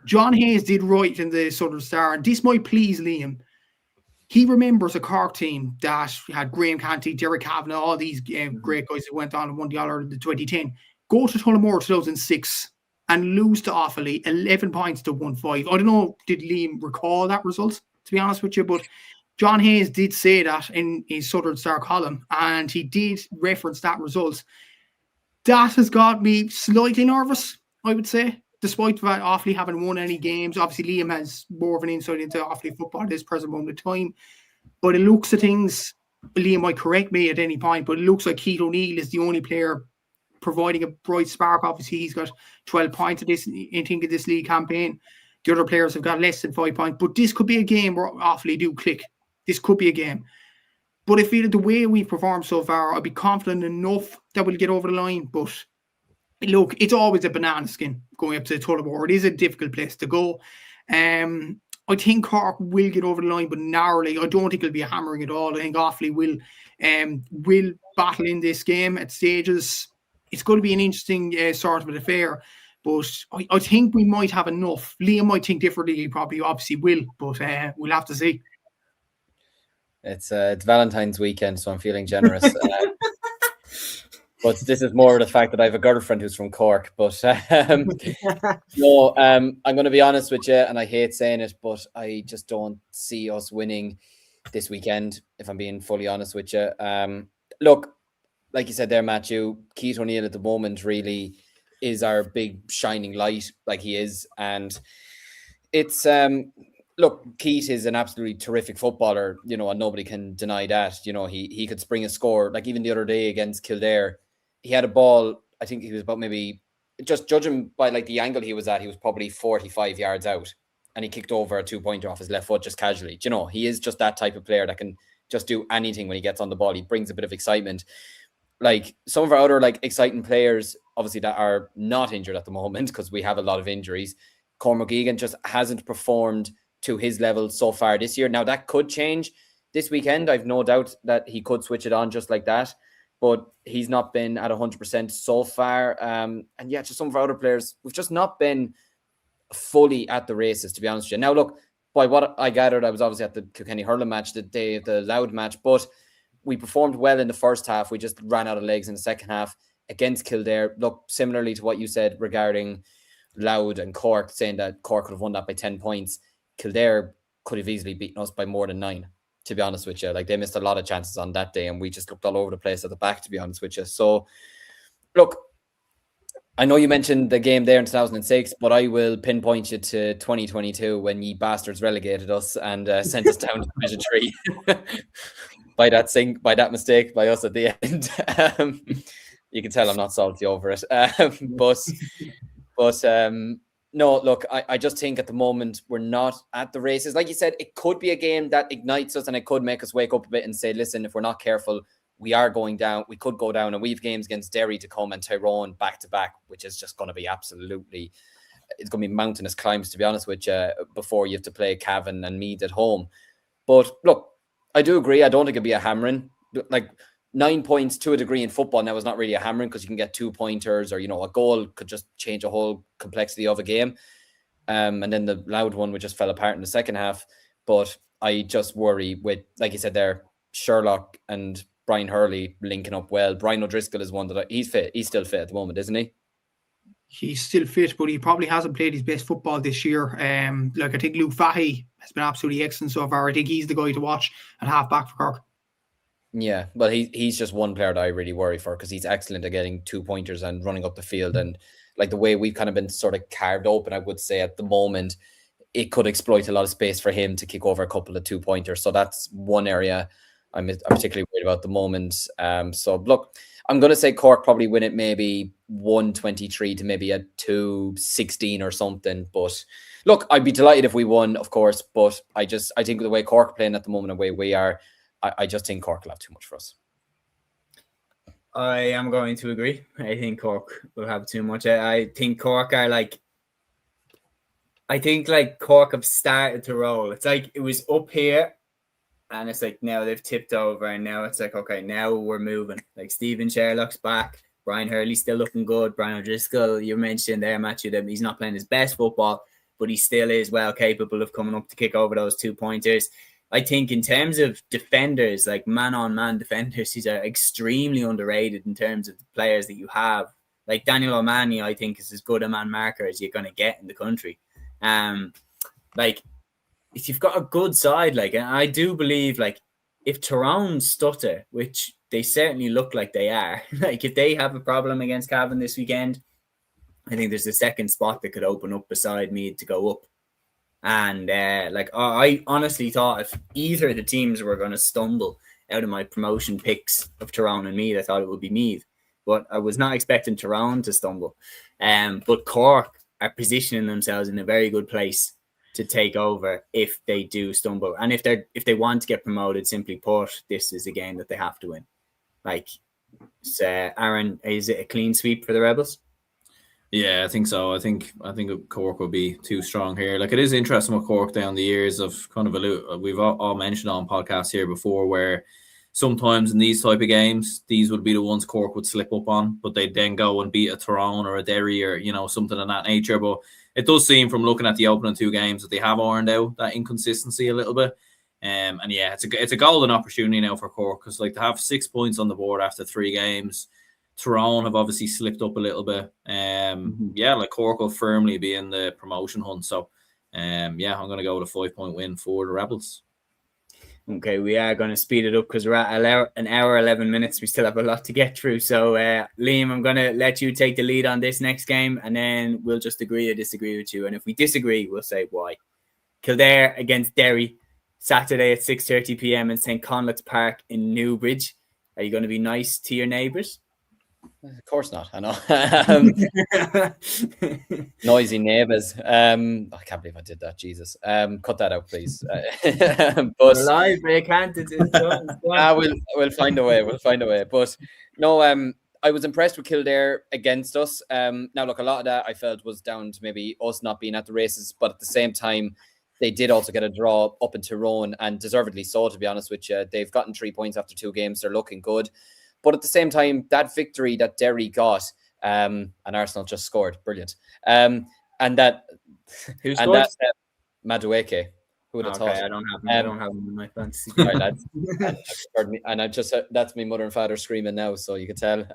[SPEAKER 3] John Hayes did right in the Southern Star, and this might please Liam. He remembers a Cork team that had Graham Canty, Derek Kavanagh, all these great guys that went on and won the All-Ireland in 2010. Go to Tullamore 2006 and lose to Offaly 11 points to 1-5. I don't know, did Liam recall that result, to be honest with you, but John Hayes did say that in his Southern Star column, and he did reference that result. That has got me slightly nervous, I would say, despite the fact Offaly haven't won any games. Obviously, Liam has more of an insight into Offaly football at this present moment of time. But it looks at things, Liam might correct me at any point, but it looks like Keith O'Neill is the only player providing a bright spark. Obviously, he's got 12 points in this league campaign. The other players have got less than 5 points. But this could be a game where Offaly do click. This could be a game. But I feel that the way we've performed so far, I'd be confident enough that we'll get over the line. But look, it's always a banana skin going up to Tullamore. It is a difficult place to go. I think Cork will get over the line, but narrowly. I don't think it'll be a hammering at all. I think Offaly will battle in this game at stages. It's going to be an interesting sort of an affair. But I think we might have enough. Liam might think differently. He probably obviously will, but we'll have to see.
[SPEAKER 2] It's Valentine's weekend, so I'm feeling generous. But this is more of the fact that I have a girlfriend who's from Cork. But no, I'm going to be honest with you, and I hate saying it, but I just don't see us winning this weekend, if I'm being fully honest with you. Look, like you said there, Matthew, Keith O'Neill at the moment really is our big shining light, like he is. And it's... Look, Keith is an absolutely terrific footballer, you know, and nobody can deny that. You know, he could spring a score. Like even the other day against Kildare, he had a ball, I think he was about maybe, just judging by like the angle he was at, he was probably 45 yards out. And he kicked over a 2-pointer off his left foot just casually. Do you know, he is just that type of player that can just do anything when he gets on the ball. He brings a bit of excitement. Like some of our other like exciting players, obviously that are not injured at the moment because we have a lot of injuries. Cormac Egan just hasn't performed to his level so far this year. Now that could change this weekend. I've no doubt that he could switch it on just like that, but he's not been at 100% so far. And yeah, just some of our other players, we've just not been fully at the races, to be honest with you. Now look, by what I gathered, I was obviously at the Kilkenny hurling match the day of the Louth match, but we performed well in the first half. We just ran out of legs in the second half against Kildare. Look, similarly to what you said regarding Louth and Cork, saying that Cork could have won that by 10 points. Kildare could have easily beaten us by more than 9, to be honest with you. Like they missed a lot of chances on that day and we just looked all over the place at the back, to be honest with you. So look, I know you mentioned the game there in 2006, but I will pinpoint you to 2022 when ye bastards relegated us and sent us down to Division 3 by that mistake by us at the end. You can tell I'm not salty over it. No, look, I just think at the moment we're not at the races. Like you said, it could be a game that ignites us and it could make us wake up a bit and say, listen, if we're not careful, we are going down. We could go down, and we have games against Derry, Tacoma and Tyrone back to back, which is just going to be absolutely, it's going to be mountainous climbs, to be honest with you, before you have to play Cavan and Meath at home. But look, I do agree. I don't think it'd be a hammering. Like 9 points to a degree in football now is not really a hammering because you can get 2-pointers or, you know, a goal could just change a whole complexity of a game. And then the Louth one, which just fell apart in the second half. But I just worry with, like you said there, Sherlock and Brian Hurley linking up well. Brian O'Driscoll is one that he's fit. He's still fit at the moment, isn't he?
[SPEAKER 3] He's still fit, but he probably hasn't played his best football this year. Like I think Luke Fahey has been absolutely excellent so far. I think he's the guy to watch at half back for Cork.
[SPEAKER 2] Yeah, well, he's just one player that I really worry for because he's excellent at getting 2-pointers and running up the field. And like the way we've kind of been sort of carved open, I would say at the moment, it could exploit a lot of space for him to kick over a couple of 2-pointers. So that's one area I'm particularly worried about at the moment. So look, I'm going to say Cork probably win it maybe 123 to maybe a 216 or something. But look, I'd be delighted if we won, of course. But I think the way Cork are playing at the moment, the way we are, I just think Cork will have too much for us.
[SPEAKER 1] I am going to agree. I think Cork will have too much. I think Cork are like, Cork have started to roll. It's like it was up here and it's like now they've tipped over and now it's like, okay, now we're moving. Like Stephen Sherlock's back. Brian Hurley's still looking good. Brian O'Driscoll, you mentioned there, Matthew, that he's not playing his best football, but he still is well capable of coming up to kick over those 2-pointers. I think in terms of defenders, like man-on-man defenders, these are extremely underrated in terms of the players that you have. Like Daniel O'Mahony, I think, is as good a man marker as you're going to get in the country. Like, if you've got a good side, like, and I do believe, like, if Tyrone stutter, which they certainly look like they are, like, if they have a problem against Cavan this weekend, I think there's a second spot that could open up beside Meath to go up. And like I honestly thought if either of the teams were going to stumble out of my promotion picks of Tyrone and Meath, I thought it would be Meath, but I was not expecting Tyrone to stumble. But Cork are positioning themselves in a very good place to take over if they do stumble, and if they want to get promoted. Simply put, this is a game that they have to win. Like, Aaron, is it a clean sweep for the Rebels?
[SPEAKER 4] Yeah, I think so. I think Cork will be too strong here. Like, it is interesting with Cork down the years of kind of we've all mentioned on podcasts here before, where sometimes in these type of games, these would be the ones Cork would slip up on, but they'd then go and beat a Tyrone or a Derry or, you know, something of that nature. But it does seem from looking at the opening 2 games that they have ironed out that inconsistency a little bit. And yeah, it's a golden opportunity now for Cork, because like, to have 6 points on the board after 3 games. Tyrone have obviously slipped up a little bit. Yeah, like, Cork will firmly be in the promotion hunt. So yeah, I'm going to go with a 5-point win for the Rebels.
[SPEAKER 1] Okay, we are going to speed it up because we're at an hour, 11 minutes. We still have a lot to get through. So, Liam, I'm going to let you take the lead on this next game, and then we'll just agree or disagree with you. And if we disagree, we'll say why. Kildare against Derry, Saturday at 6:30 p.m. in St. Conleth's Park in Newbridge. Are you going to be nice to your neighbours?
[SPEAKER 2] Of course not. I know. Noisy neighbours. I can't believe I did that. Jesus. Cut that out, please. But
[SPEAKER 1] live, but you can't.
[SPEAKER 2] We'll find a way. We'll find a way. But no, I was impressed with Kildare against us. Now, look, a lot of that I felt was down to maybe us not being at the races, but at the same time, they did also get a draw up in Tyrone, and deservedly so, to be honest with you. They've gotten 3 points after 2 games. They're looking good. But at the same time, that victory that Derry got, and Arsenal just scored, brilliant. And that,
[SPEAKER 1] who scored?
[SPEAKER 2] And that Madueke. Who would have thought?
[SPEAKER 1] I don't have him in my fantasy.
[SPEAKER 2] Right, lads. And I just that's my mother and father screaming now, so you can tell.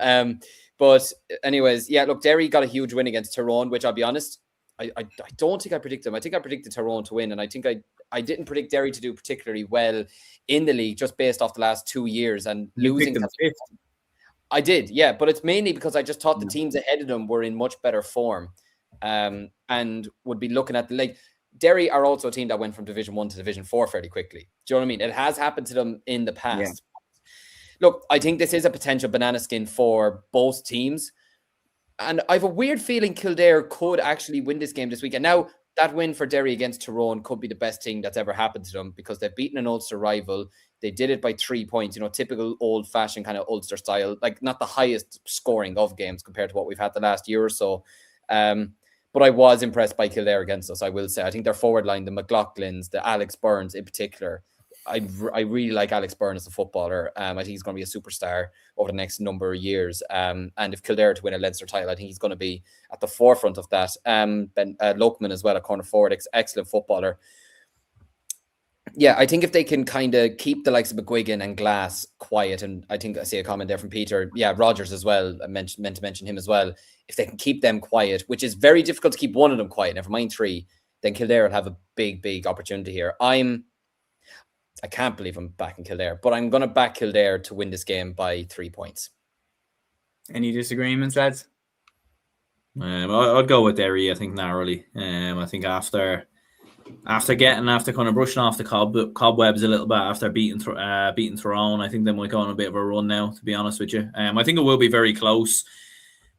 [SPEAKER 2] But anyways, yeah. Look, Derry got a huge win against Tyrone, which I'll be honest, I don't think I predicted them. I think I predicted Tyrone to win, and I think I didn't predict Derry to do particularly well in the league, just based off the last 2 years and losing. I did, yeah, but it's mainly because I just thought the teams ahead of them were in much better form, and would be looking at like Derry are also a team that went from Division 1 to Division 4 fairly quickly. Do you know what I mean? It has happened to them in the past. Yeah. Look, I think this is a potential banana skin for both teams, and I have a weird feeling Kildare could actually win this game this weekend. Now, that win for Derry against Tyrone could be the best thing that's ever happened to them, because they've beaten an Ulster rival. They did it by 3 points, you know, typical old-fashioned kind of Ulster style, like not the highest scoring of games compared to what we've had the last year or so. But I was impressed by Kildare against us, I will say. I think their forward line, the McLaughlins, the Alex Burns in particular, I really like Alex Byrne as a footballer. I think he's going to be a superstar over the next number of years. And if Kildare to win a Leinster title, I think he's going to be at the forefront of that. Ben Lokman as well, a corner forward, excellent footballer. Yeah, I think if they can kind of keep the likes of McGuigan and Glass quiet, and I think I see a comment there from Peter. Yeah, Rogers as well. I meant to mention him as well. If they can keep them quiet, which is very difficult to keep one of them quiet, never mind 3, then Kildare will have a big opportunity here. I can't believe I'm backing Kildare, but I'm going to back Kildare to win this game by 3 points.
[SPEAKER 1] Any disagreements, lads?
[SPEAKER 4] I'd go with Derry, I think, narrowly. I think after kind of brushing off the cobwebs a little bit after beating Tyrone, I think they might go on a bit of a run now, to be honest with you. I think it will be very close.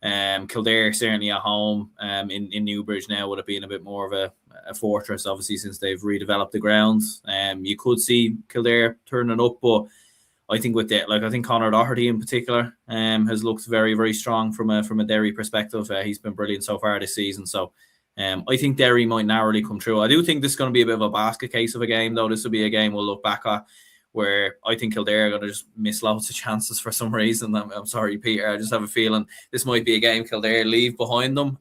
[SPEAKER 4] Kildare certainly at home in Newbridge now would have been a bit more of a fortress, obviously, since they've redeveloped the grounds. You could see Kildare turning up, but I think with that, I think Conor Doherty in particular has looked very, very strong from a Derry perspective. He's been brilliant so far this season. So I think Derry might narrowly come through. I do think this is going to be a bit of a basket case of a game, though. This will be a game we'll look back at where I think Kildare are going to just miss loads of chances for some reason. I'm sorry, Peter. I just have a feeling this might be a game Kildare leave behind them.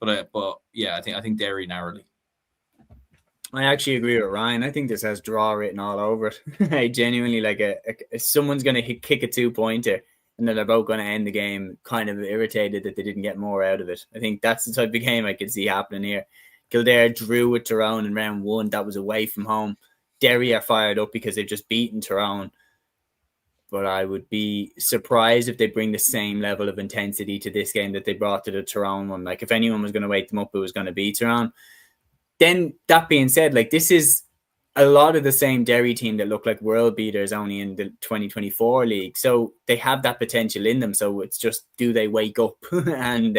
[SPEAKER 4] But But yeah, I think Derry narrowly.
[SPEAKER 1] I actually agree with Ryan. I think this has draw written all over it. I genuinely someone's going to kick a 2-pointer and then they're both going to end the game kind of irritated that they didn't get more out of it. I think that's the type of game I could see happening here. Kildare drew with Tyrone in round 1. That was away from home. Derry are fired up because they've just beaten Tyrone. But I would be surprised if they bring the same level of intensity to this game that they brought to the Tyrone one. Like, if anyone was going to wake them up, it was going to be Tyrone. Then, that being said, like, this is a lot of the same Derry team that look like world beaters only in the 2024 league. So they have that potential in them. So it's just, do they wake up and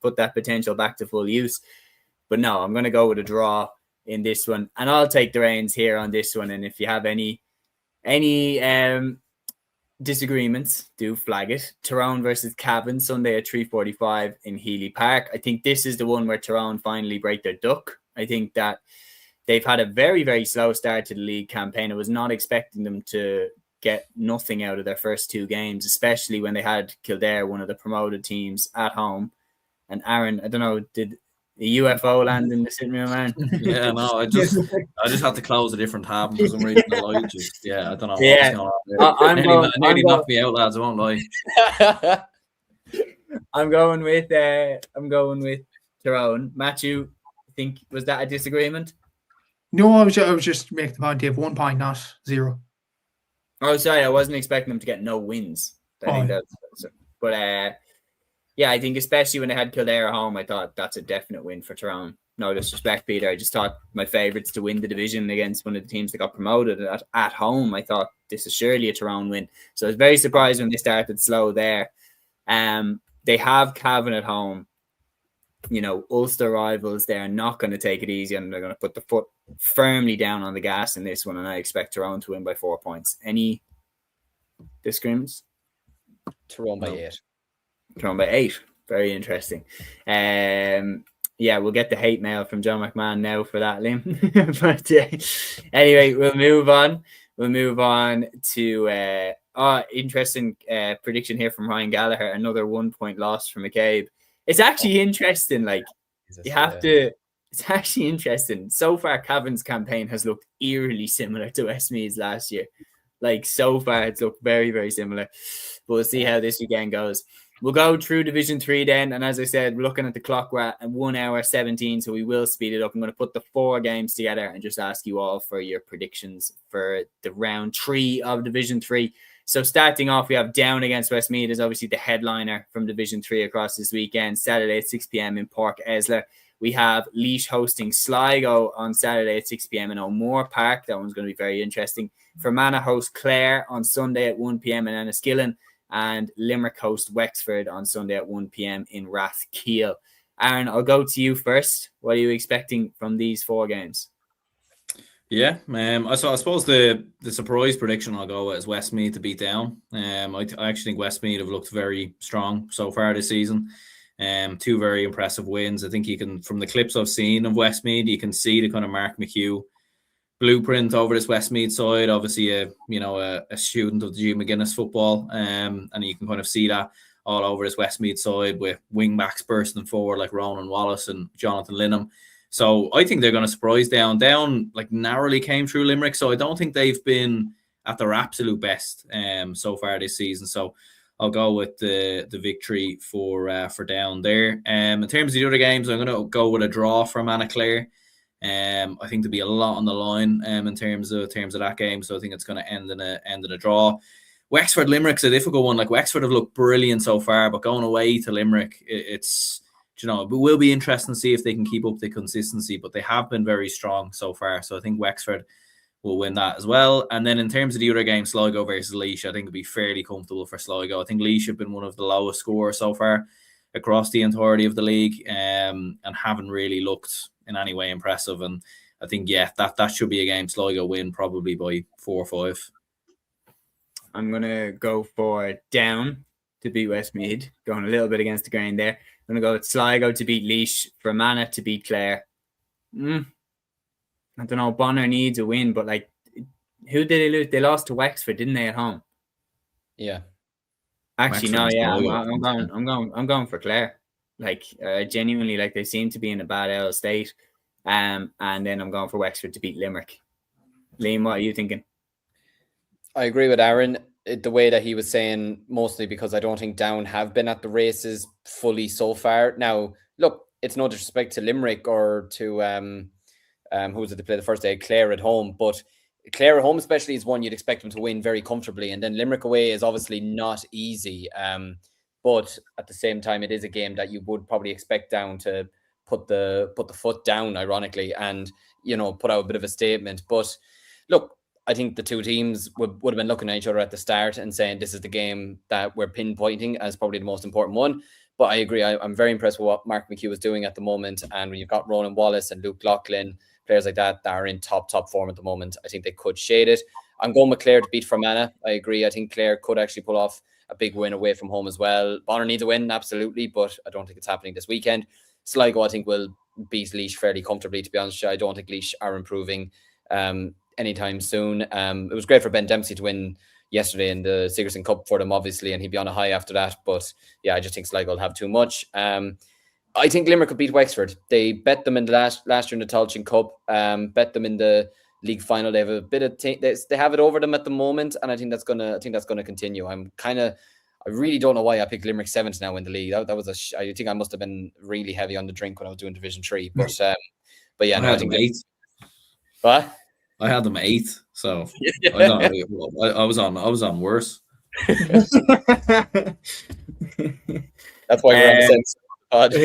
[SPEAKER 1] put that potential back to full use? But no, I'm going to go with a draw in this one. And I'll take the reins here on this one. And if you have any disagreements, do flag it. Tyrone versus Cavan, Sunday at 3:45 in Healy Park. I think this is the one where Tyrone finally break their duck. I think that they've had a very, very slow start to the league campaign. I was not expecting them to get nothing out of their first 2 games, especially when they had Kildare, one of the promoted teams, at home. And Aaron, I don't know, did the UFO land in the sitting room, man?
[SPEAKER 4] Yeah, no, I just had to close a different tab for some reason. I don't know what's going on there. Nearly knocked me out, lads. I won't lie.
[SPEAKER 1] I'm going with Tyrone. Matthew, I think, was that a disagreement?
[SPEAKER 3] No, I was just making the point. They have 1 point, not 0.
[SPEAKER 1] Oh, sorry, I wasn't expecting them to get no wins. I think especially when they had Kildare at home, I thought that's a definite win for Tyrone. No disrespect, Peter. I just thought my favourites to win the division against one of the teams that got promoted at home. I thought this is surely a Tyrone win. So I was very surprised when they started slow there. They have Cavan at home. You know, Ulster rivals, they're not going to take it easy and they're going to put the foot firmly down on the gas in this one. And I expect Tyrone to win by 4 points. Any disagreements?
[SPEAKER 2] Tyrone by 8.
[SPEAKER 1] Tyrone by 8. Very interesting. We'll get the hate mail from John McMahon now for that, Liam. But anyway, we'll move on. We'll move on to interesting prediction here from Ryan Gallagher. Another 1 point loss for McCabe. It's actually interesting. Like, it's actually interesting. So far, Cavan's campaign has looked eerily similar to Westmeath's last year. Like, so far, it's looked very, very similar. But we'll see how this weekend goes. We'll go through Division 3 then. And as I said, we're looking at the clock. We're at 1 hour 17, so we will speed it up. I'm going to put the 4 games together and just ask you all for your predictions for the round 3 of Division 3. So starting off, we have Down against Westmeath is obviously the headliner from Division 3 across this weekend. Saturday at 6 p.m. in Park Esler. We have Laois hosting Sligo on Saturday at 6 p.m. in O'Moore Park. That one's going to be very interesting. Fermanagh host Clare on Sunday at 1 p.m. in Enniskillen. And Limerick host Wexford on Sunday at 1 p.m. in Rathkeale. Aaron, I'll go to you first. What are you expecting from these 4 games?
[SPEAKER 4] Yeah, I suppose the surprise prediction I'll go with is Westmeath to beat Down. I actually think Westmeath have looked very strong so far this season. 2 very impressive wins. I think you can, from the clips I've seen of Westmeath, you can see the kind of Mark McHugh blueprint over this Westmeath side. Obviously, a student of the Hugh McGuinness football, and you can kind of see that all over this Westmeath side with wing backs bursting forward like Ronan Wallace and Jonathan Linham. So I think they're going to surprise Down. Down like narrowly came through Limerick, so I don't think they've been at their absolute best so far this season. So I'll go with the victory for Down there. In terms of the other games, I'm going to go with a draw for Clare. I think there'll be a lot on the line in terms of that game. So I think it's going to end in a draw. Wexford Limerick's a difficult one. Like, Wexford have looked brilliant so far, but going away to Limerick, it will be interesting to see if they can keep up the consistency, but they have been very strong so far. So I think Wexford will win that as well. And then in terms of the other game, Sligo versus Laois, I think it'll be fairly comfortable for Sligo. I think Laois have been one of the lowest scorers so far across the entirety of the league, and haven't really looked in any way impressive. And I think, that should be a game Sligo win probably by 4 or 5.
[SPEAKER 1] I'm going to go for Down to beat Westmeath, going a little bit against the grain there. I'm going to go with Sligo to beat Laois, Fermanagh to beat Clare. I don't know, Bonner needs a win, but like, who did they lose? They lost to Wexford, didn't they, at home?
[SPEAKER 2] Yeah.
[SPEAKER 1] Actually,
[SPEAKER 4] Wexford
[SPEAKER 1] no, yeah, I'm going for Clare. Like genuinely, like they seem to be in a bad L state. And then I'm going for Wexford to beat Limerick. Liam, what are you thinking?
[SPEAKER 2] I agree with Aaron. The way that he was saying, mostly because I don't think Down have been at the races fully so far. Now, look, it's no disrespect to Limerick or to who was it to play the first day, Clare at home, but Clare at home especially is one you'd expect them to win very comfortably, and then Limerick away is obviously not easy. But at the same time, it is a game that you would probably expect Down to put the foot down, ironically, and put out a bit of a statement. But look, I think the two teams would have been looking at each other at the start and saying this is the game that we're pinpointing as probably the most important one. But I agree. I'm very impressed with what Mark McHugh is doing at the moment. And when you've got Ronan Wallace and Luke Loughlin, players like that are in top form at the moment, I think they could shade it. I'm going with Clare to beat Fermanagh. I agree. I think Clare could actually pull off a big win away from home as well. Bonner needs a win, absolutely, but I don't think it's happening this weekend. Sligo, I think, will beat Laois fairly comfortably, to be honest. I don't think Laois are improving anytime soon. It was great for Ben Dempsey to win yesterday in the Sigerson Cup for them, obviously, and he'd be on a high after that. But yeah, I just think Sligo will have too much. I think Limerick could beat Wexford. They bet them in the last year in the Tailteann Cup, bet them in the league final. They have a bit of they have it over them at the moment, and I think that's gonna continue. I really don't know why I picked Limerick 7th now in the league. That was I think I must have been really heavy on the drink when I was doing Division 3. But yeah,
[SPEAKER 4] I think 8th.
[SPEAKER 2] What?
[SPEAKER 4] I had them 8th, so I was on worse.
[SPEAKER 2] That's why you're on the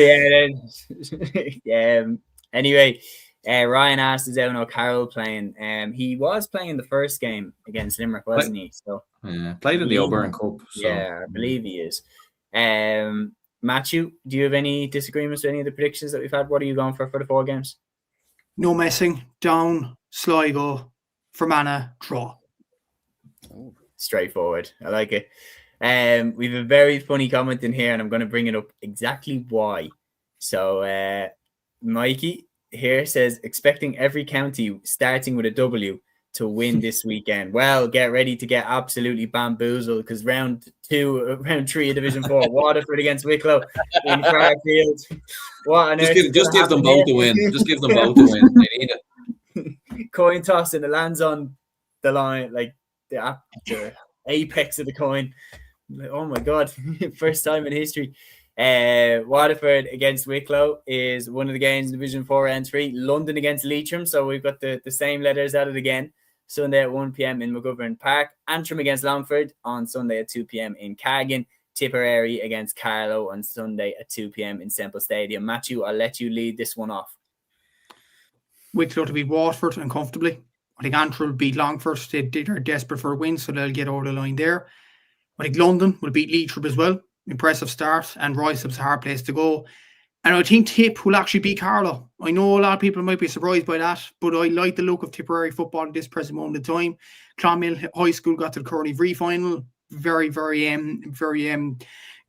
[SPEAKER 2] sense.
[SPEAKER 1] Yeah. Anyway, Ryan asked, is Evan O'Carroll playing? He was playing the first game against Limerick, wasn't he? So
[SPEAKER 4] yeah, played in the O'Byrne Cup. So.
[SPEAKER 1] Yeah, I believe he is. Matthew, do you have any disagreements with any of the predictions that we've had? What are you going for the 4 games?
[SPEAKER 3] No messing. Down, Sligo, Fermanagh, draw.
[SPEAKER 1] Oh, straightforward. I like it. We have a very funny comment in here, and I'm going to bring it up exactly why. So, Mikey here says, expecting every county starting with a W to win this weekend. Well, get ready to get absolutely bamboozled, because round 3 of Division 4, Waterford against Wicklow in Fairfield. What on earth?
[SPEAKER 4] Just give them both to win. Just give them both to win. They need it.
[SPEAKER 1] Coin toss, and it lands on the line, like the apex of the coin. Oh my God, first time in history. Waterford against Wicklow is one of the games in Division 4 round 3. London against Leitrim, so we've got the same letters at it again. Sunday at 1 p.m. in McGovern Park. Antrim against Longford on Sunday at 2 p.m. in Cagan. Tipperary against Carlow on Sunday at 2 p.m. in Semple Stadium. Matthew, I'll let you lead this one off.
[SPEAKER 3] Wicklow to beat Waterford and comfortably. I think Antrim will beat Longford. They're desperate for a win, so they'll get over the line there. I think London will beat Leitrim as well. Impressive start, and Royceup's a hard place to go. And I think Tip will actually beat Carlow. I know a lot of people might be surprised by that, but I like the look of Tipperary football at this present moment in time. Clonmel High School got to the Curly Vree final. Very, very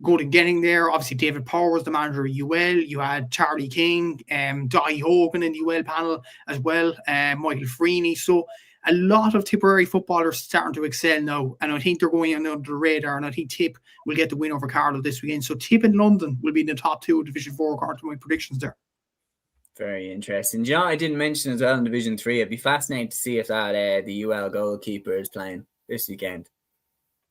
[SPEAKER 3] good in getting there. Obviously, David Power was the manager of UL. You had Charlie King, Dai Hogan in the UL panel as well, Michael Freeney. So a lot of Tipperary footballers starting to excel now, and I think they're going under the radar, and I think Tip will get the win over Carlow this weekend. So Tip in London will be in the top 2 of Division 4 according to my predictions there.
[SPEAKER 1] Very interesting. Do you know, I didn't mention as well in Division 3, it'd be fascinating to see if that the UL goalkeeper is playing this weekend.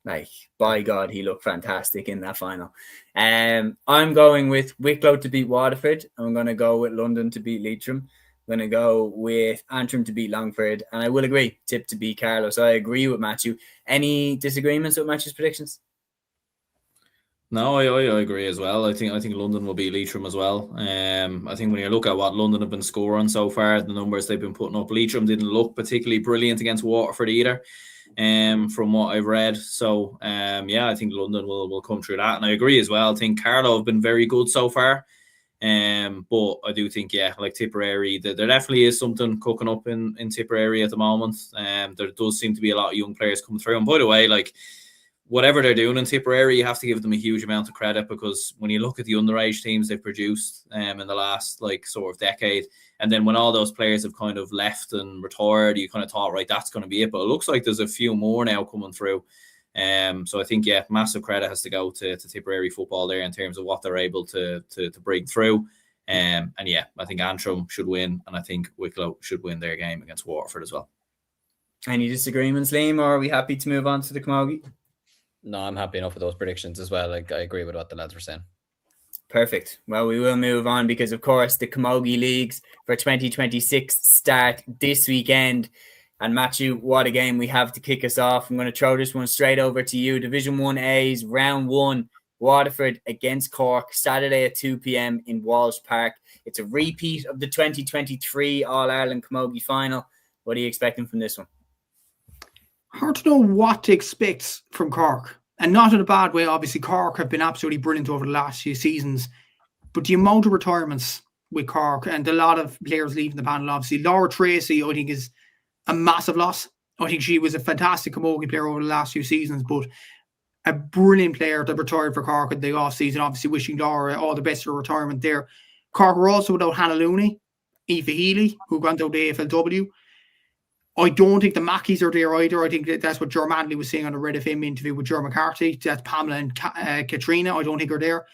[SPEAKER 1] Like, by God, he looked fantastic in that final. I'm going with Wicklow to beat Waterford. I'm going to go with London to beat Leitrim. I'm going to go with Antrim to beat Longford. And I will agree, Tip to beat Carlow. So I agree with Matthew. Any disagreements with Matthew's predictions?
[SPEAKER 4] No, I agree as well. I think London will beat Leitrim as well. I think when you look at what London have been scoring so far, the numbers they've been putting up, Leitrim didn't look particularly brilliant against Waterford either. From what I've read. So yeah, I think London will come through that. And I agree as well. I think Carlow have been very good so far. But I do think, yeah, like Tipperary, there definitely is something cooking up in Tipperary at the moment. There does seem to be a lot of young players coming through. And by the way, like whatever they're doing in Tipperary, you have to give them a huge amount of credit, because when you look at the underage teams they've produced in the last like sort of decade, and then when all those players have kind of left and retired, you kind of thought, right, that's going to be it. But it looks like there's a few more now coming through. So I think, yeah, massive credit has to go to Tipperary football there in terms of what they're able to break through. And yeah, I think Antrim should win, and I think Wicklow should win their game against Waterford as well.
[SPEAKER 1] Any disagreements, Liam, or are we happy to move on to the Camogie?
[SPEAKER 2] No, I'm happy enough with those predictions as well. Like, I agree with what the lads were saying.
[SPEAKER 1] Perfect. Well, we will move on because, of course, the Camogie Leagues for 2026 start this weekend. And Matthew, what a game we have to kick us off. I'm going to throw this one straight over to you. Division 1A's round 1, Waterford against Cork, Saturday at 2 p.m. in Walsh Park. It's a repeat of the 2023 All-Ireland Camogie Final. What are you expecting from this one?
[SPEAKER 3] Hard to know what to expect from Cork. And not in a bad way. Obviously, Cork have been absolutely brilliant over the last few seasons. But the amount of retirements with Cork and a lot of players leaving the panel, obviously. Laura Tracy, I think, is a massive loss. I think she was a fantastic camogie player over the last few seasons, but a brilliant player that retired for Cork in the off-season. Obviously, wishing Laura all the best for retirement there. Cork were also without Hannah Looney, Aoife Healy, who went out the AFLW. I don't think the Mackies are there either. I think that's what Ger Manley was saying on a Red FM interview with Ger McCarthy. That's Pamela and Katrina. I don't think are there.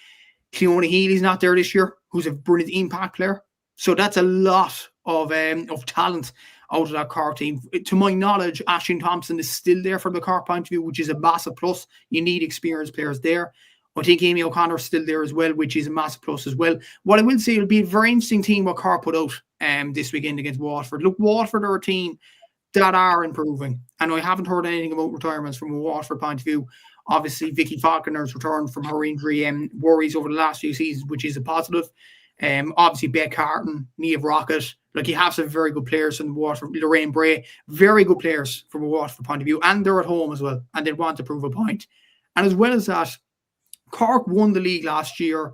[SPEAKER 3] Cleona Healy's not there this year, who's a brilliant impact player. So that's a lot of talent out of that Cork team. To my knowledge, Aisling Thompson is still there from the Cork point of view, which is a massive plus. You need experienced players there. I think Amy O'Connor's still there as well, which is a massive plus as well. What I will say, it'll be a very interesting team what Cork put out this weekend against Waterford. Look, Waterford are a team that are improving. And I haven't heard anything about retirements from a Waterford point of view. Obviously, Vicky Falconer's returned from her injury and worries over the last few seasons, which is a positive. Obviously, Beck Carton, Niamh Rocket. Like, you have some very good players in Waterford. Lorraine Bray, very good players from a Waterford point of view. And they're at home as well. And they want to prove a point. And as well as that, Cork won the league last year.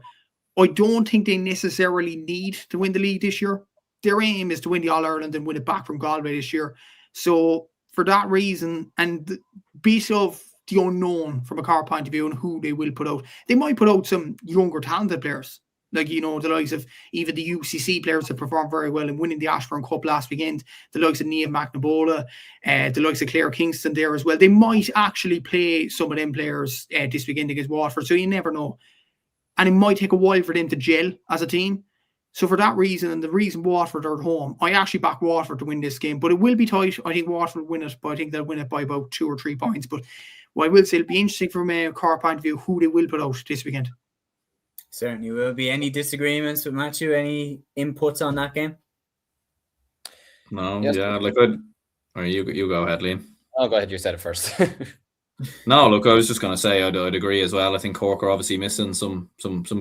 [SPEAKER 3] I don't think they necessarily need to win the league this year. Their aim is to win the All-Ireland and win it back from Galway this year. So for that reason, and bit of the unknown from a Cork point of view and who they will put out, they might put out some younger talented players. Like, you know, the likes of even the UCC players that performed very well in winning the Ashburn Cup last weekend, the likes of Niamh McNabola, the likes of Claire Kingston there as well. They might actually play some of them players this weekend against Waterford, so you never know. And it might take a while for them to gel as a team. So for that reason, and the reason Waterford are at home, I actually back Waterford to win this game, but it will be tight. I think Waterford will win it, but I think they'll win it by about 2 or 3 points. But what I will say, it'll be interesting from a Cork point of view who they will put out this weekend.
[SPEAKER 1] Certainly will be. Any disagreements with Matthew? Any inputs on that game?
[SPEAKER 4] No,
[SPEAKER 2] yes.
[SPEAKER 4] Yeah, like you go ahead, Liam.
[SPEAKER 2] Oh, go ahead. You said it first.
[SPEAKER 4] No, look, I was just going to say I'd agree as well. I think Cork are obviously missing some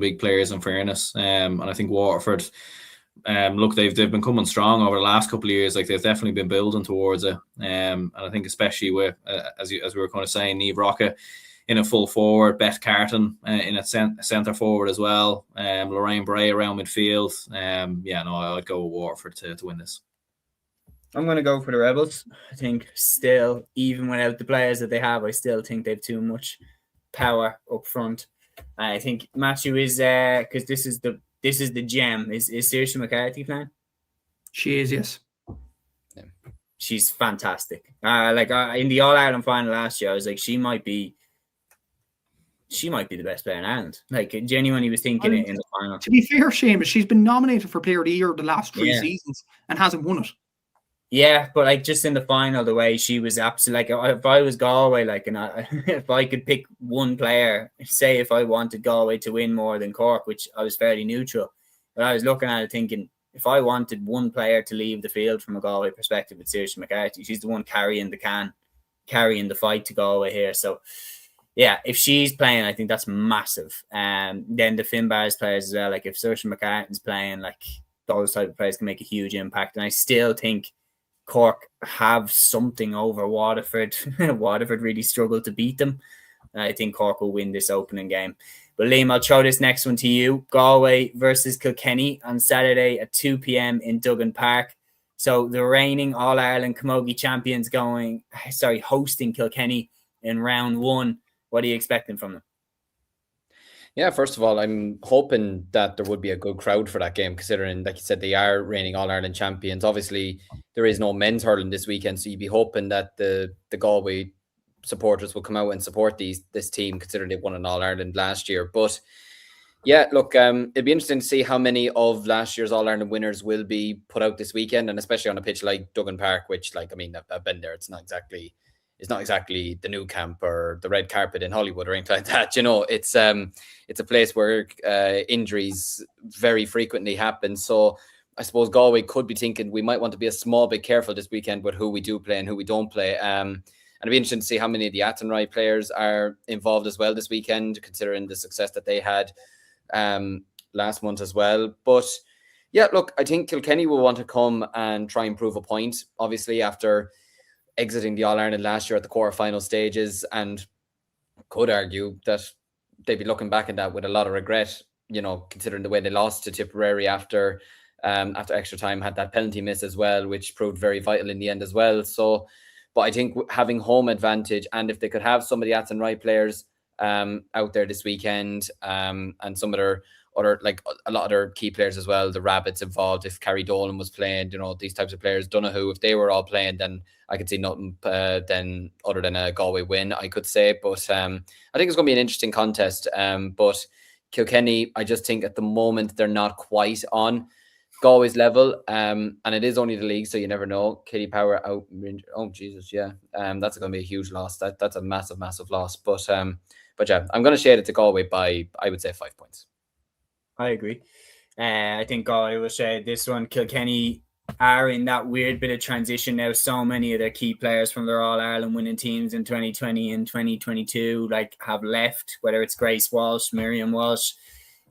[SPEAKER 4] big players in fairness, and I think Waterford, look, they've been coming strong over the last couple of years. Like, they've definitely been building towards it, and I think especially with as we were kind of saying, Niamh Rocket in a full forward, Beth Carton in a centre forward as well, Lorraine Bray around midfield. I'd go with Waterford to win this.
[SPEAKER 1] I'm going to go for the Rebels. I think still, even without the players that they have, I still think they've too much power up front. I think Matthew is because this is the gem. Is Saoirse McCarthy playing?
[SPEAKER 3] She is, yes.
[SPEAKER 1] Yeah. She's fantastic. In the All-Ireland final last year, I was like, she might be the best player in Ireland. Like, genuinely was thinking it in the final.
[SPEAKER 3] To be fair, Seamus, she's been nominated for Player of the Year the last 3 seasons and hasn't won it.
[SPEAKER 1] Yeah, but like just in the final, the way she was absolutely like, if I was Galway, like, and if I could pick one player, say if I wanted Galway to win more than Cork, which I was fairly neutral, but I was looking at it thinking, if I wanted one player to leave the field from a Galway perspective, it's Saoirse McCarthy. She's the one carrying the fight to Galway here. So yeah, if she's playing, I think that's massive. Then the Finbars players as well. Like, if Saoirse McCarthy's playing, like, those type of players can make a huge impact. And I still think Cork have something over Waterford. Waterford really struggled to beat them. I think Cork will win this opening game. But Liam, I'll throw this next one to you. Galway versus Kilkenny on Saturday at 2 p.m. in Duggan Park. So the reigning All-Ireland Camogie champions hosting Kilkenny in round 1. What are you expecting from them?
[SPEAKER 2] Yeah, first of all, I'm hoping that there would be a good crowd for that game, considering, like you said, they are reigning All-Ireland champions. Obviously, there is no men's hurling this weekend, so you'd be hoping that the Galway supporters will come out and support this team, considering they won an All-Ireland last year. But yeah, look, it'd be interesting to see how many of last year's All-Ireland winners will be put out this weekend, and especially on a pitch like Duggan Park, which, like, I mean, I've been there. It's not exactly the new camp or the red carpet in Hollywood or anything like that. You know, it's a place where injuries very frequently happen. So I suppose Galway could be thinking we might want to be a small bit careful this weekend with who we do play and who we don't play. And it'd be interesting to see how many of the Athenry players are involved as well this weekend, considering the success that they had last month as well. But yeah, look, I think Kilkenny will want to come and try and prove a point, obviously, after exiting the All-Ireland last year at the quarter-final stages, and could argue that they'd be looking back at that with a lot of regret, you know, considering the way they lost to Tipperary after extra time, had that penalty miss as well, which proved very vital in the end as well. So, but I think having home advantage, and if they could have some of the Athenry players out there this weekend, and some of their other, like a lot of their key players as well, the Rabbits involved, if Carrie Dolan was playing, you know, these types of players, Donoghue, if they were all playing, then I could see nothing then other than a Galway win, I could say. But I think it's going to be an interesting contest. But Kilkenny, I just think at the moment they're not quite on Galway's level, and it is only the league, so you never know. Katie Power out. Oh Jesus, yeah. That's going to be a huge loss. That's a massive loss. But yeah, I'm going to shade it to Galway by, I would say, 5 points.
[SPEAKER 1] I agree. I think Galway will shade this one. Kilkenny are in that weird bit of transition now. So many of their key players from their All-Ireland winning teams in 2020 and 2022 like have left, whether it's Grace Walsh, Miriam Walsh,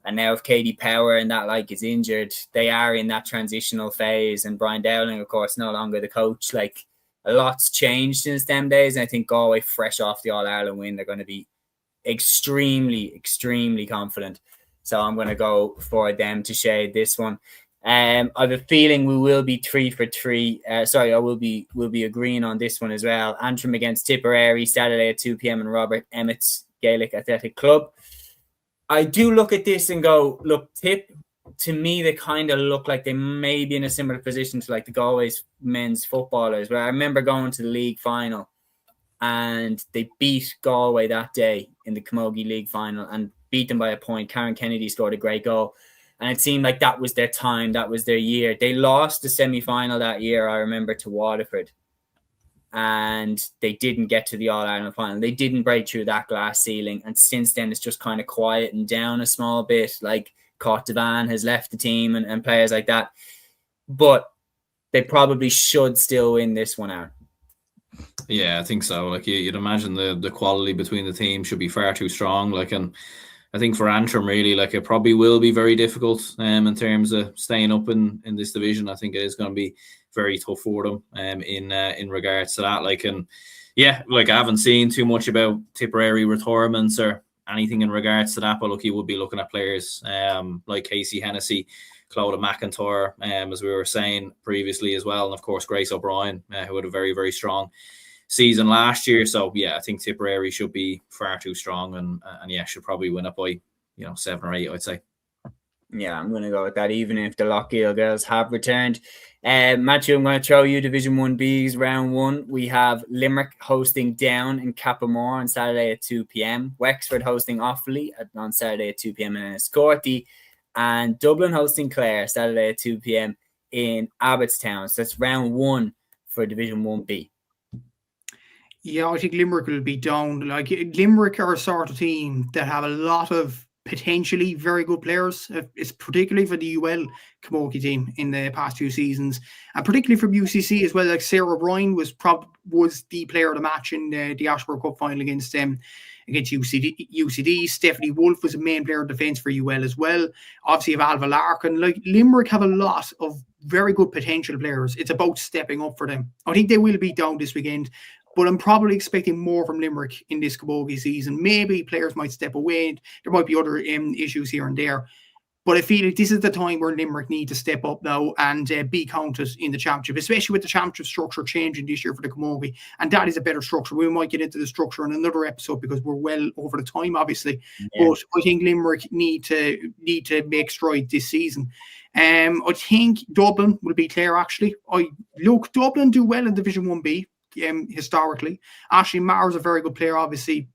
[SPEAKER 1] and now if Katie Power and that like is injured, they are in that transitional phase. And Brian Dowling, of course, no longer the coach. Like, a lot's changed since them days. And I think Galway, fresh off the All-Ireland win, they're going to be extremely confident. So I'm going to go for them to shade this one. I have a feeling we will be 3 for 3. We'll be agreeing on this one as well. Antrim against Tipperary, Saturday at 2 p.m. in Robert Emmett's Gaelic Athletic Club. I do look at this and go, look, Tip, to me, they kind of look like they may be in a similar position to like the Galway's men's footballers. Where I remember going to the league final and they beat Galway that day in the Camogie League final and beat them by a point. Karen Kennedy scored a great goal. And it seemed like that was their time. That was their year. They lost the semi-final that year, I remember, to Waterford. And they didn't get to the All-Ireland final. They didn't break through that glass ceiling. And since then, it's just kind of quietened down a small bit. Like, Caught Devan has left the team and players like that. But they probably should still win this one out.
[SPEAKER 4] Yeah, I think so. Like, you'd imagine the quality between the teams should be far too strong. Like, and I think for Antrim, really, like, it probably will be very difficult in terms of staying up in this division. I think it is going to be very tough for them in regards to that. Like, and yeah, like, I haven't seen too much about Tipperary retirements or anything in regards to that, but look, you would be looking at players like Casey Hennessy, Clodagh McIntyre, as we were saying previously as well, and of course Grace O'Brien, who had a very strong season last year. So yeah, I think Tipperary should be far too strong, and yeah, should probably win up by 7 or 8, I'd say.
[SPEAKER 1] Yeah, I'm going to go with that, even if the Lockgill girls have returned. Matthew, I'm going to throw you Division 1B's round 1. We have Limerick hosting Down in Cappamore on Saturday at 2 p.m. Wexford hosting Offaly on Saturday at 2 p.m. in Enniscorthy. And Dublin hosting Clare Saturday at 2 p.m. in Abbottstown. So that's round 1 for Division 1B.
[SPEAKER 3] Yeah, I think Limerick will be down. Like, Limerick are a sort of team that have a lot of potentially very good players. It's particularly for the UL Camogie team in the past 2 seasons, and particularly from UCC as well. Like, Sarah O'Brien was the player of the match in the Ashborough Cup final against UCD. Stephanie Wolfe was a main player of defence for UL as well. Obviously, you have Alva Larkin. Like, Limerick have a lot of very good potential players. It's about stepping up for them. I think they will be down this weekend, but I'm probably expecting more from Limerick in this Camogie season. Maybe players might step away. There might be other issues here and there. But I feel like this is the time where Limerick need to step up now and be counted in the championship, especially with the championship structure changing this year for the Camogie. And that is a better structure. We might get into the structure in another episode because we're well over the time, obviously. Yeah. But I think Limerick need to make stride this season. I think Dublin will be Clare, actually. Dublin do well in Division 1B. historically. Ashley Maher is a very good player, obviously.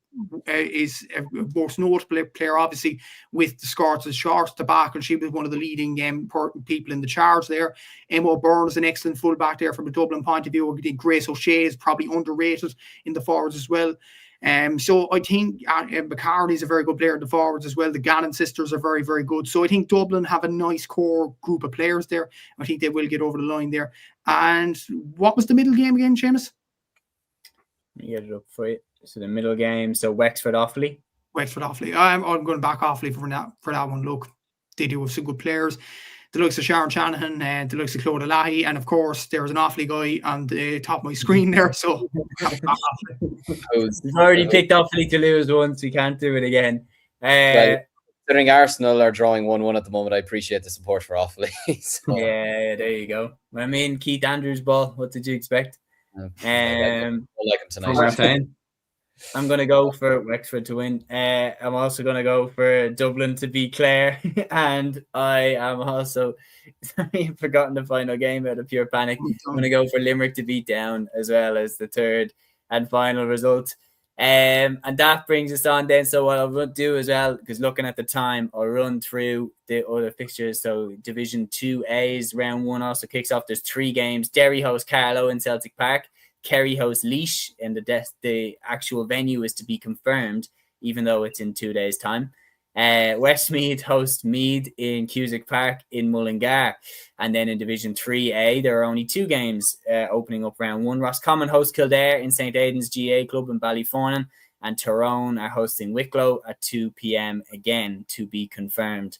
[SPEAKER 3] Is a most notable player, obviously, with the Scots and Shorts debacle. She was one of the leading people in the charge there. Emma Byrne is an excellent fullback there from a Dublin point of view. I think Grace O'Shea is probably underrated in the forwards as well. So I think McCartney is a very good player in the forwards as well. The Gannon sisters are very, very good. So I think Dublin have a nice core group of players there. I think they will get over the line there. And what was the middle game again, Seamus?
[SPEAKER 1] Let me get it up for you. So the middle game, so Wexford Offaly.
[SPEAKER 3] I'm going back Offaly for that one. Look, they do have some good players. The likes of Sharon Shanahan and the likes of Claude Lahi, and of course there's an Offaly guy on the top of my screen there. So
[SPEAKER 1] we've already picked Offaly to lose once. We can't do it again.
[SPEAKER 2] Well, considering Arsenal are drawing 1-1 at the moment, I appreciate the support for Offaly. So.
[SPEAKER 1] Yeah, there you go. I mean, Keith Andrews' ball. What did you expect?
[SPEAKER 2] I like him tonight.
[SPEAKER 1] I'm going to go for Wexford to win. I'm also going to go for Dublin to beat Clare. And I am also, I've forgotten the final game out of pure panic. I'm going to go for Limerick to beat Down as well as the third and final result. And that brings us on then. So what I'll do as well, because looking at the time, I'll run through the other fixtures. So Division 2A's round 1 also kicks off. There's 3 games. Derry hosts Carlow in Celtic Park. Kerry hosts Laois, and the actual venue is to be confirmed, even though it's in 2 days' time. Westmeath hosts Meath in Cusack Park in Mullingar. And then in Division 3A, there are only 2 games opening up round 1. Roscommon hosts Kildare in St. Aidan's GA Club in Ballyfornan, and Tyrone are hosting Wicklow at 2 p.m. again to be confirmed.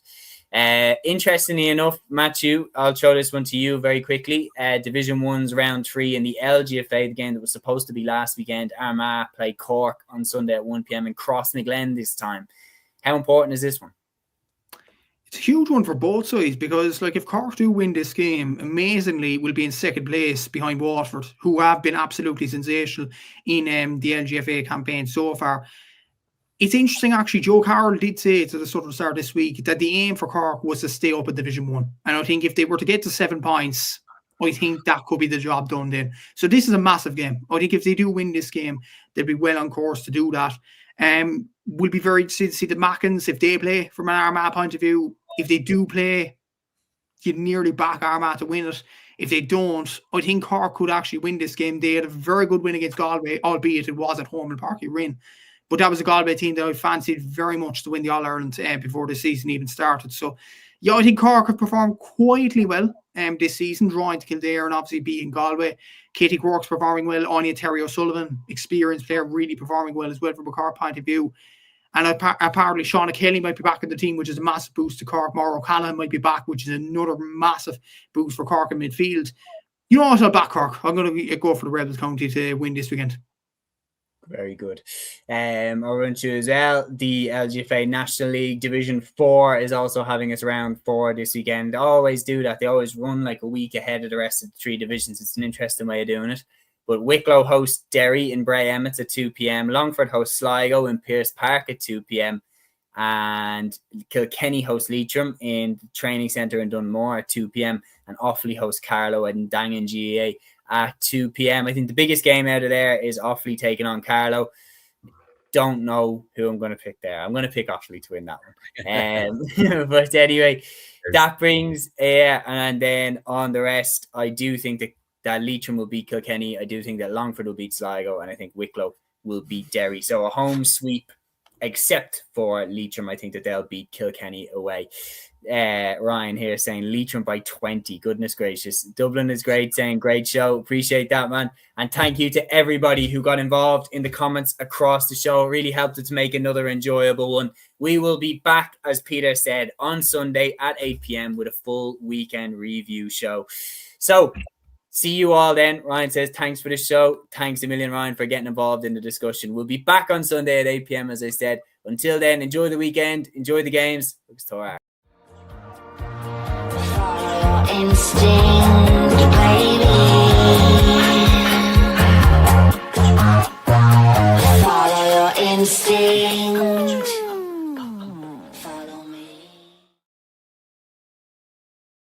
[SPEAKER 1] Interestingly enough, Matthew, I'll throw this one to you very quickly. Division 1's round 3 in the LGFA, the game that was supposed to be last weekend. Armagh play Cork on Sunday at 1 p.m. in Crossmaglen this time. How important is this one?
[SPEAKER 3] It's a huge one for both sides because, like, if Cork do win this game, amazingly, will be in second place behind Waterford, who have been absolutely sensational in the LGFA campaign so far. It's interesting, actually. Joe Carroll did say to the Southern Star this week that the aim for Cork was to stay up in Division 1. And I think if they were to get to 7 points, I think that could be the job done then. So this is a massive game. I think if they do win this game, they'll be well on course to do that. We'll be very interested to see the Mackins, if they play from an Armagh point of view. If they do play, you'd nearly back Armagh to win it. If they don't, I think Cork could actually win this game. They had a very good win against Galway, albeit it was at home in Páirc Uí Rinn. But that was a Galway team that I fancied very much to win the All-Ireland before the season even started. So, yeah, I think Cork have performed quietly well this season, drawing to Kildare and obviously beating Galway. Katie Quirk's performing well. Anya Terry O'Sullivan, experienced player, really performing well as well from a Cork point of view. And apparently Shauna Kelly might be back in the team, which is a massive boost to Cork. Maura O'Callaghan might be back, which is another massive boost for Cork in midfield. You know what? I'll back Cork. I'm going to go for the Rebels County to win this weekend.
[SPEAKER 1] Very good. I'll run through as well. The LGFA National League Division 4 is also having its round 4 this weekend. They always do that. They always run like a week ahead of the rest of the 3 divisions. It's an interesting way of doing it. But Wicklow hosts Derry in Bray Emmets at 2 p.m. Longford hosts Sligo in Pearse Park at 2 p.m. And Kilkenny hosts Leitrim in the training centre in Dunmore at 2 p.m. And Offaly hosts Carlow in Dangan GAA at 2 p.m. I think the biggest game out of there is Offaly taking on Carlow. Don't know who I'm going to pick there. I'm going to pick Offaly to win that one. But anyway, that brings and then on the rest, I do think that Leitrim will beat Kilkenny. I do think that Longford will beat Sligo, and I think Wicklow will beat Derry. So a home sweep, except for Leitrim. I think that they'll beat Kilkenny away. Ryan here saying Leitrim by 20. Goodness gracious. Dublin is great, saying great show. Appreciate that, man. And thank you to everybody who got involved in the comments across the show. It really helped it to make another enjoyable one. We will be back, as Peter said, on Sunday at 8 p.m. with a full weekend review show. So see you all then. Ryan says thanks for the show. Thanks a million, Ryan, for getting involved in the discussion. We'll be back on Sunday at 8 p.m. as I said. Until then, enjoy the weekend, enjoy the games.
[SPEAKER 5] Instinct, baby. Follow your instinct.